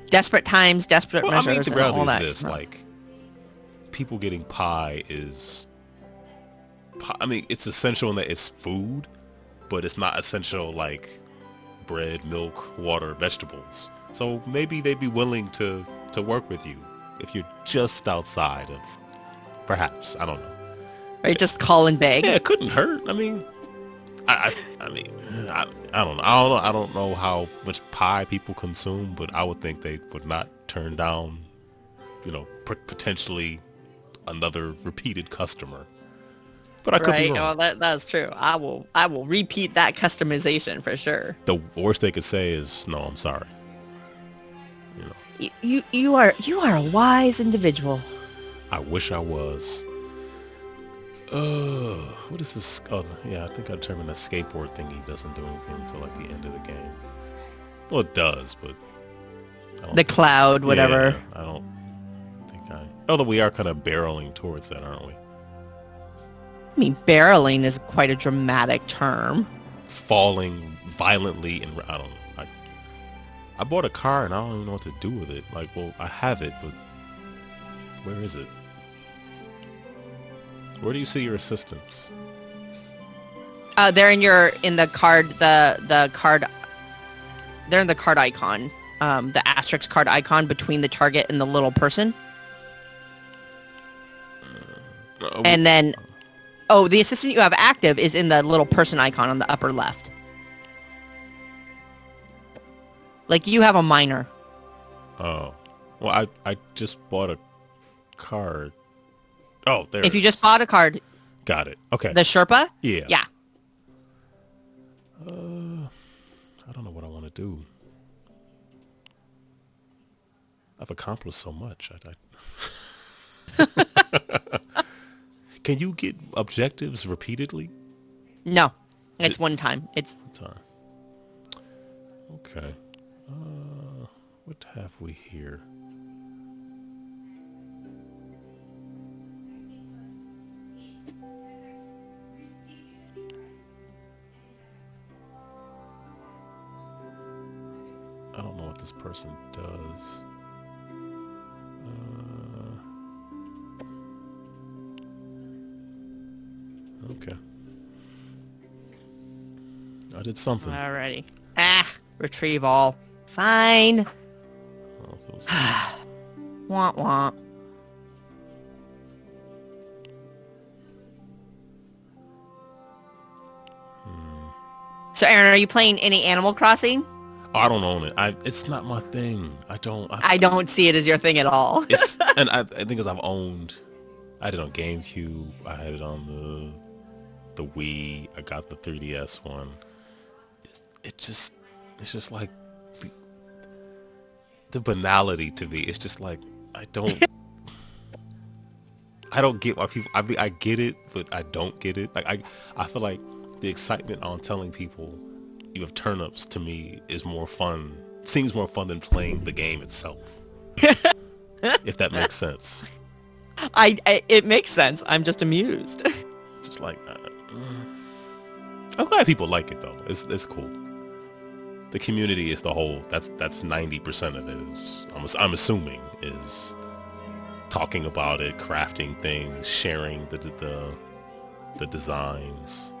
Desperate times, desperate measures, the and all that. Reality is this, people getting pie is, it's essential in that it's food, but it's not essential like bread, milk, water, vegetables. So maybe they'd be willing to work with you if you're just outside of, perhaps, I don't know. Or just call and beg. Yeah, it couldn't hurt. I don't know. I don't know how much pie people consume, but I would think they would not turn down, potentially another repeated customer. But I could be wrong. Well, that's true. I will repeat that customization for sure. The worst they could say is, "No, I'm sorry." You are a wise individual. I wish I was. What is this? Oh, yeah, I think I determined that skateboard thingy doesn't do anything until like the end of the game. Well, it does, but the cloud, whatever. Yeah, I don't think although we are kind of barreling towards that, aren't we? I mean, barreling is quite a dramatic term. Falling violently, and I don't know. I bought a car and I don't even know what to do with it. Like, well, I have it, but where is it? Where do you see your assistants? They're in the card, the card. They're in the card icon, the asterisk card icon between the target and the little person. And then, the assistant you have active is in the little person icon on the upper left. Like, you have a minor. Oh. Well, I just bought a card. Oh, there If you just bought a card. Got it. Okay. The Sherpa? Yeah. Yeah. I don't know what I want to do. I've accomplished so much. Can you get objectives repeatedly? No. It's one time. It's time. Okay. What have we here? I don't know what this person does. Okay. I did something. Alrighty. Retrieve all. Fine. Want. So, Aaron, are you playing any Animal Crossing? I don't own it. It's not my thing. I don't see it as your thing at all. And I think because I had it on GameCube. I had it on the Wii. I got the 3DS one. It's just like the banality to me. It's just like I don't get why people. I get it, but I don't get it. Like I feel like the excitement on telling people you have turnips to me is more fun. Seems more fun than playing the game itself. If that makes sense. It makes sense. I'm just amused. Just like I'm glad people like it though. It's cool. The community is the whole. That's 90% of it. I'm assuming is talking about it, crafting things, sharing the designs.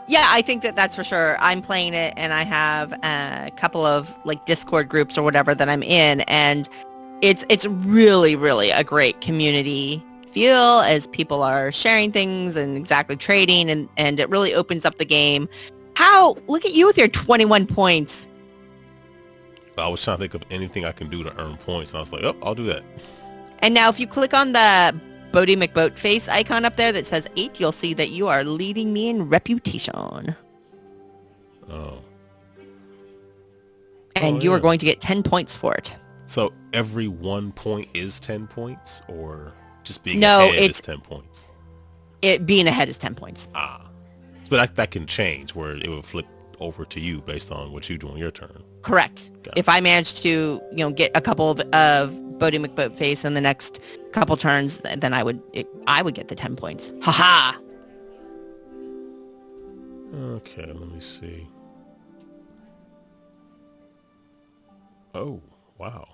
Yeah, I think that's for sure. I'm playing it, and I have a couple of like Discord groups or whatever that I'm in, and it's really, really a great community feel as people are sharing things and exactly trading, and it really opens up the game. Look at you with your 21 points. I was trying to think of anything I can do to earn points, and I was like, oh, I'll do that. And now if you click on the Bodie McBoatface icon up there that says 8, you'll see that you are leading me in reputation. Oh. And you are going to get 10 points for it. So every 1 point is 10 points, or just being ahead is 10 points? Being ahead is 10 points. But that can change, where it would flip over to you based on what you do on your turn. Correct. If I manage to, get a couple of Bodie McBoatface in the next couple turns, then I would get the 10 points. Ha-ha! Okay, let me see. Oh, wow.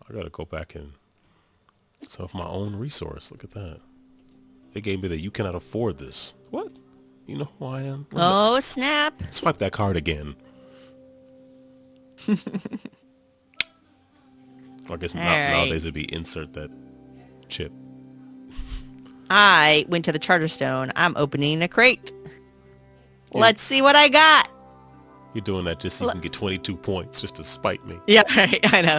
I gotta go back and self my own resource. Look at that. It gave me that you cannot afford this. What? You know who I am? Oh, snap. Swipe that card again. I guess nowadays it'd be insert that chip. I went to the Charterstone. I'm opening a crate. Let's see what I got. You're doing that just so you can get 22 points, just to spite me. Yeah, right, I know.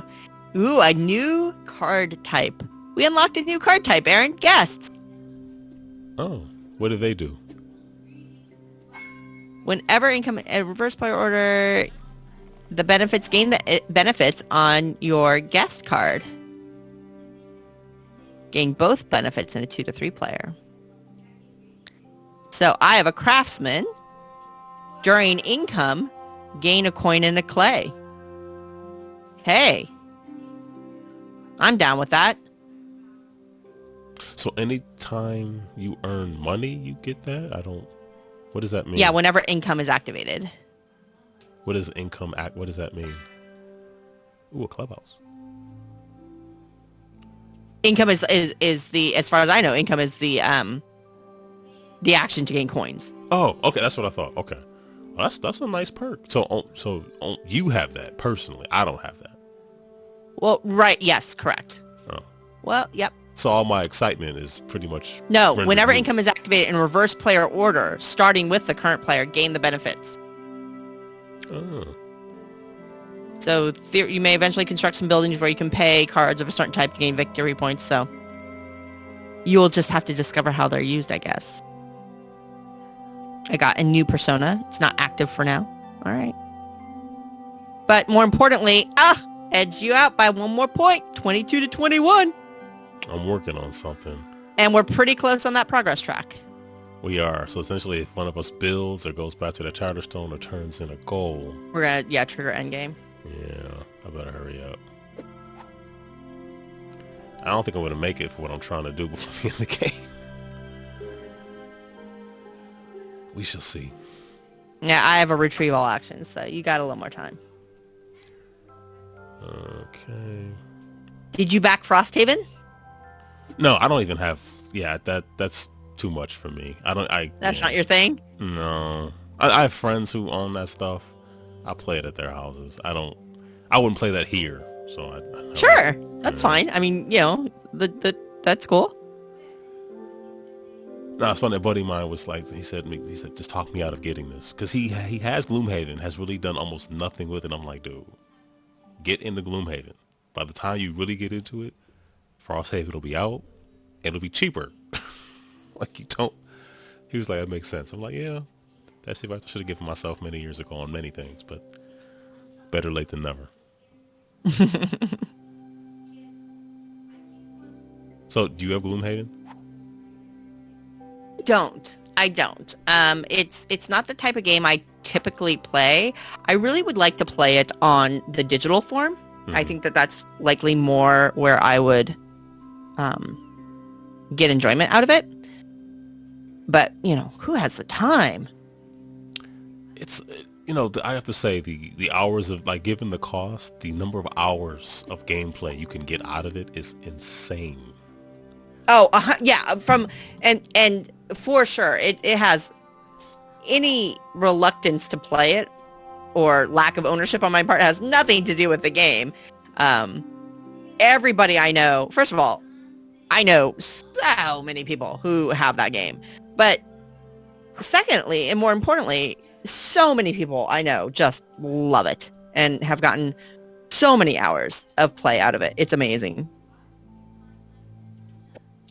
Ooh, a new card type. We unlocked a new card type, Aaron. Guests. Oh, what do they do? Whenever income in reverse player order, the benefits gain the benefits on your guest card. Gain both benefits in a 2 to 3 player. So I have a craftsman. During income, gain a coin and a clay. Hey, I'm down with that. So anytime you earn money, you get that? What does that mean? Yeah, whenever income is activated. What does income act? What does that mean? Ooh, a clubhouse. Income is the, as far as I know, income is the action to gain coins. Oh, okay, that's what I thought. Okay, well, that's a nice perk. So you have that personally. I don't have that. Well, right, yes, correct. Oh. Well, yep. So all my excitement is pretty much no. Whenever income is activated in reverse player order, starting with the current player, gain the benefits. Oh. So you may eventually construct some buildings where you can pay cards of a certain type to gain victory points. So you'll just have to discover how they're used, I guess. I got a new persona. It's not active for now. All right. But more importantly, edged you out by 1 more point, 22 to 21. I'm working on something. And we're pretty close on that progress track. We are. So essentially, if one of us builds or goes back to the Charterstone or turns in a goal, we're going to, trigger endgame. Yeah, I better hurry up. I don't think I'm going to make it for what I'm trying to do before the end of the game. We shall see. Yeah, I have a retrieval action, so you got a little more time. Okay. Did you back Frosthaven? No, I don't even have. Yeah, that's too much for me. That's not your thing? No. I have friends who own that stuff. I play it at their houses. I wouldn't play that here. So sure, that's fine. I mean, that's cool. No, it's funny. A buddy of mine was like, he said, just talk me out of getting this, because he has Gloomhaven, has really done almost nothing with it. I'm like, dude, get into Gloomhaven. By the time you really get into it, Frosthaven will be out. It'll be cheaper. Like you don't. He was like, that makes sense. I'm like, yeah. That's the advice I should have given myself many years ago on many things, but better late than never. So, do you have Gloomhaven? I don't. It's not the type of game I typically play. I really would like to play it on the digital form. Mm-hmm. I think that's likely more where I would get enjoyment out of it. But, who has the time? It's, I have to say the hours of, like, given the cost, the number of hours of gameplay you can get out of it is insane. Oh, yeah. And for sure, it has any reluctance to play it or lack of ownership on my part has nothing to do with the game. Everybody I know, first of all, I know so many people who have that game. But secondly, and more importantly, so many people I know just love it and have gotten so many hours of play out of it. It's amazing.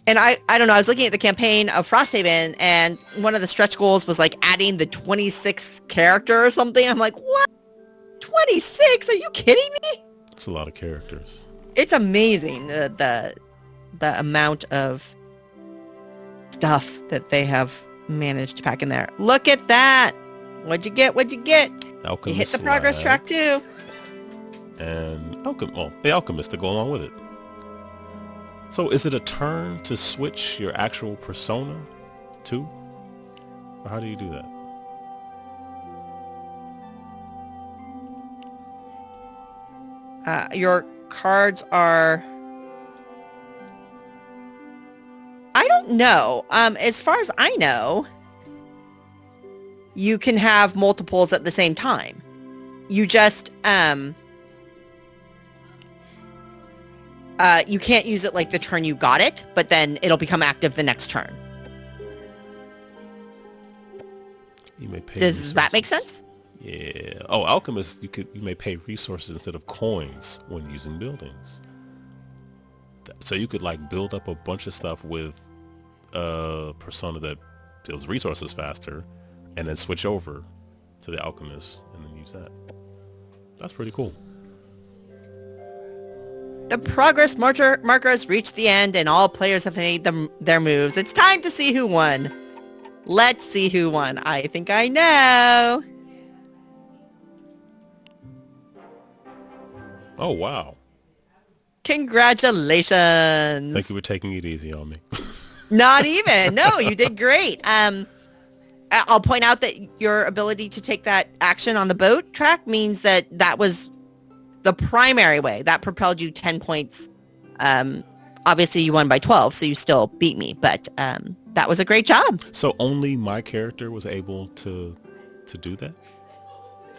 And I don't know, I was looking at the campaign of Frosthaven, and one of the stretch goals was like adding the 26th character or something. I'm like, what? 26? Are you kidding me? It's a lot of characters. It's amazing, the amount of stuff that they have managed to pack in there. Look at that. What'd you get? Alchemist you hit the progress track too. And the Alchemist to go along with it. So is it a turn to switch your actual persona too? Or how do you do that? Your cards are... I don't know. As far as I know, you can have multiples at the same time. You just... you can't use it like the turn you got it, but then it'll become active the next turn. You may pay Does resources. that make sense? Yeah. Oh, Alchemist, you may pay resources instead of coins when using buildings. So you could like build up a bunch of stuff with a persona that builds resources faster, and then switch over to the alchemist and then use that. That's pretty cool. The progress markers reached the end, and all players have made their moves. It's time to see who won. Let's see who won. I think I know. Oh, wow. Congratulations. Thank you for taking it easy on me. Not even. No, you did great. I'll point out that your ability to take that action on the boat track means that was the primary way. That propelled you 10 points. Obviously, you won by 12, so you still beat me. But that was a great job. So only my character was able to do that?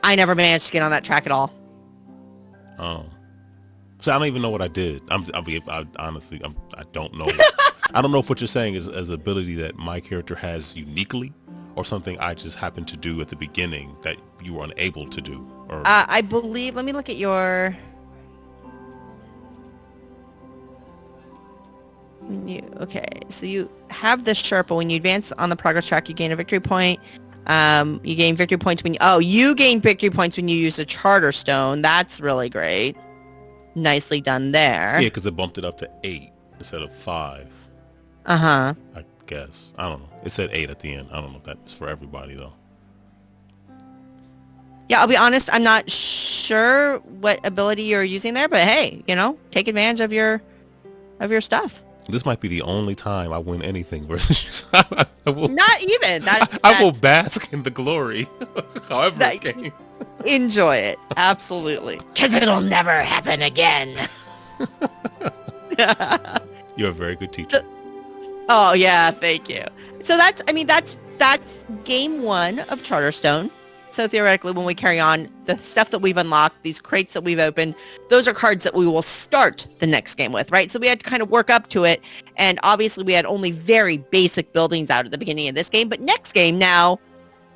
I never managed to get on that track at all. Oh. So I don't even know what I did. I honestly don't know. I don't know if what you're saying is an ability that my character has uniquely, or something I just happened to do at the beginning that you were unable to do. Or I believe. Let me look at your. Okay, so you have the Sherpa. When you advance on the progress track, you gain a victory point. You gain victory points when you gain victory points when you use a Charterstone. That's really great. Nicely done there. Yeah, because it bumped it up to 8 instead of 5. Uh-huh. I guess. I don't know. It said 8 at the end. I don't know if that's for everybody, though. Yeah, I'll be honest. I'm not sure what ability you're using there, but hey, take advantage of your stuff. This might be the only time I win anything versus you. Not even. I will bask in the glory, however it came. Enjoy it. Absolutely. Because it'll never happen again. You're a very good teacher. Oh, yeah. Thank you. So that's game 1 of Charterstone. So theoretically, when we carry on, the stuff that we've unlocked, these crates that we've opened, those are cards that we will start the next game with, right? So we had to kind of work up to it. And obviously, we had only very basic buildings out at the beginning of this game. But next game now,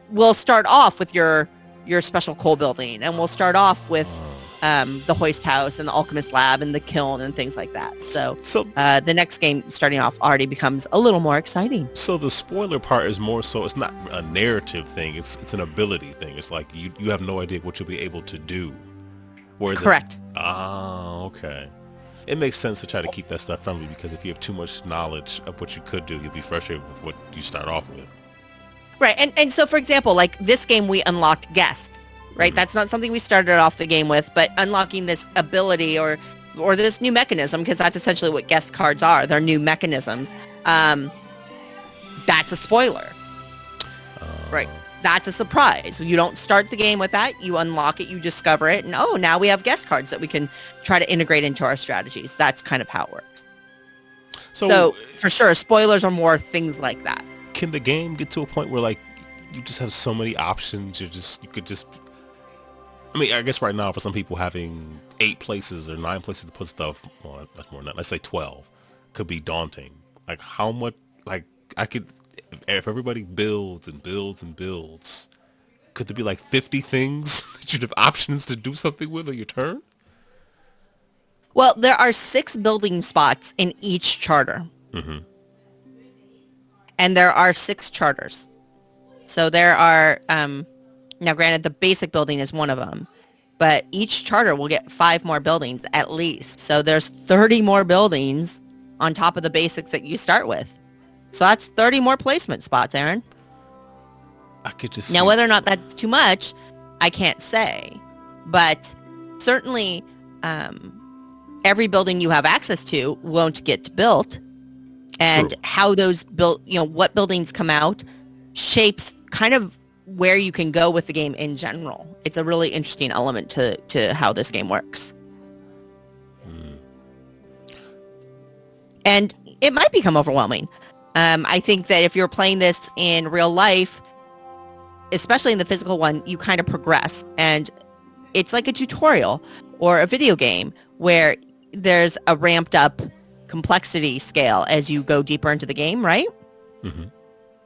we'll start off with your special coal building. And we'll start off with the hoist house and the alchemist lab and the kiln and things like that. So the next game starting off already becomes a little more exciting. So the spoiler part is more so it's not a narrative thing. It's an ability thing. It's like you have no idea what you'll be able to do. Correct. Okay. It makes sense to try to keep that stuff friendly, because if you have too much knowledge of what you could do, you'll be frustrated with what you start off with. Right. And so, for example, like this game, we unlocked guest. Right, that's not something we started off the game with, but unlocking this ability or this new mechanism, because that's essentially what guest cards are. They're new mechanisms. That's a spoiler. Right. That's a surprise. You don't start the game with that. You unlock it, you discover it, and now we have guest cards that we can try to integrate into our strategies. That's kind of how it works. So for sure, spoilers are more things like that. Can the game get to a point where like you just have so many options, you could just I mean, I guess right now for some people having 8 places or 9 places to put stuff, well, that's more than that. Let's say 12 could be daunting. Like how much, like I could, if everybody builds and builds and builds, could there be like 50 things that you'd have options to do something with on your turn? Well, there are 6 building spots in each charter. Mm-hmm. And there are 6 charters. So there are, now, granted, the basic building is one of them, but each charter will get 5 more buildings at least. So there's 30 more buildings on top of the basics that you start with. So that's 30 more placement spots, Aaron. I could just now, whether or not that's too much, I can't say. But certainly, every building you have access to won't get built. And True. How those what buildings come out shapes kind of where you can go with the game in general. It's a really interesting element to how this game works. And it might become overwhelming. I think that if you're playing this in real life, especially in the physical one, you kind of progress. And it's like a tutorial or a video game where there's a ramped up complexity scale as you go deeper into the game, right? Mm-hmm.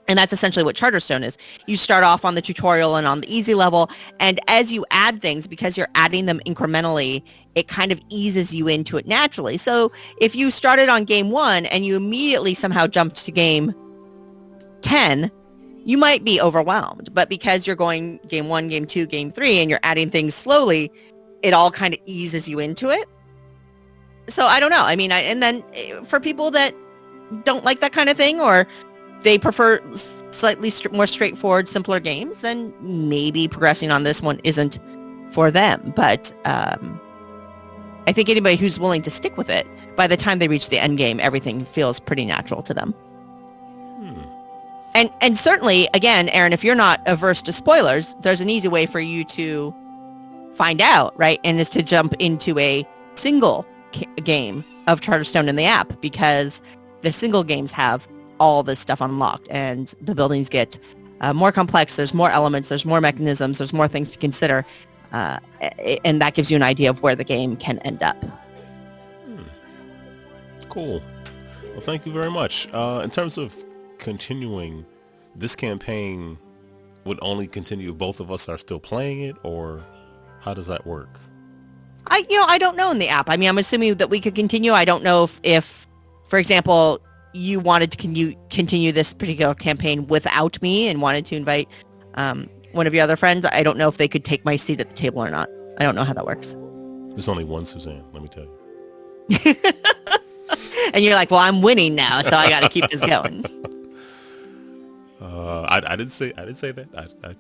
And that's essentially what Charterstone is. You start off on the tutorial and on the easy level, and as you add things, because you're adding them incrementally, it kind of eases you into it naturally. So if you started on game 1 and you immediately somehow jumped to game 10, you might be overwhelmed. But because you're going game 1, game 2, game 3, and you're adding things slowly, it all kind of eases you into it. So I don't know. I mean, and then for people that don't like that kind of thing, or they prefer slightly more straightforward, simpler games, then maybe progressing on this one isn't for them. But I think anybody who's willing to stick with it, by the time they reach the end game, everything feels pretty natural to them. And certainly, again, Aaron, if you're not averse to spoilers, there's an easy way for you to find out, right? And is to jump into a single game of Charterstone in the app, because the single games have all this stuff unlocked, and the buildings get more complex. There's more elements, there's more mechanisms, there's more things to consider, and that gives you an idea of where the game can end up. Cool. Well, thank you very much. In terms of continuing, this campaign would only continue if both of us are still playing it, or how does that work? I don't know in the app. I mean, I'm assuming that we could continue. I don't know if for example, you wanted to continue this particular campaign without me and wanted to invite one of your other friends. I don't know if they could take my seat at the table or not. I don't know how that works. There's only one Suzanne, let me tell you. And you're like, well, I'm winning now, so I got to keep this going. I didn't say that.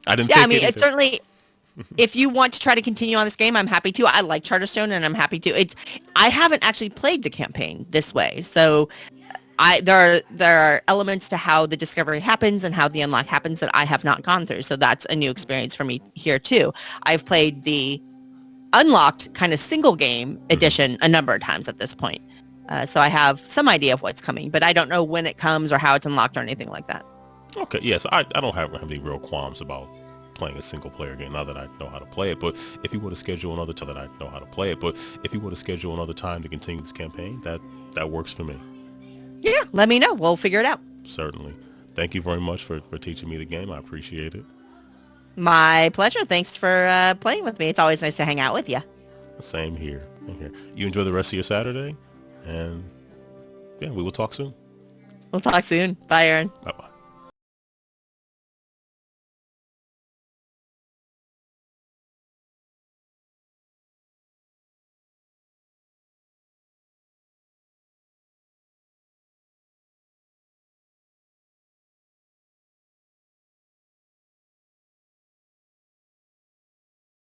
I didn't. Yeah, think I mean, anything. It's certainly. If you want to try to continue on this game, I'm happy to. I like Charterstone, and I'm happy to. I haven't actually played the campaign this way, so there are elements to how the discovery happens and how the unlock happens that I have not gone through. So that's a new experience for me here too. I've played the unlocked kind of single game edition a number of times at this point, so I have some idea of what's coming, but I don't know when it comes or how it's unlocked or anything like that. Okay, yes, I don't have any real qualms about playing a single player game now that I know how to play it. But if you were to schedule another time, that I know how to play it. But if you were to schedule another time to continue this campaign, that works for me. Yeah, let me know. We'll figure it out. Certainly. Thank you very much for teaching me the game. I appreciate it. My pleasure. Thanks for playing with me. It's always nice to hang out with you. Same here. You enjoy the rest of your Saturday, and yeah, we will talk soon. We'll talk soon. Bye, Aaron. Bye-bye.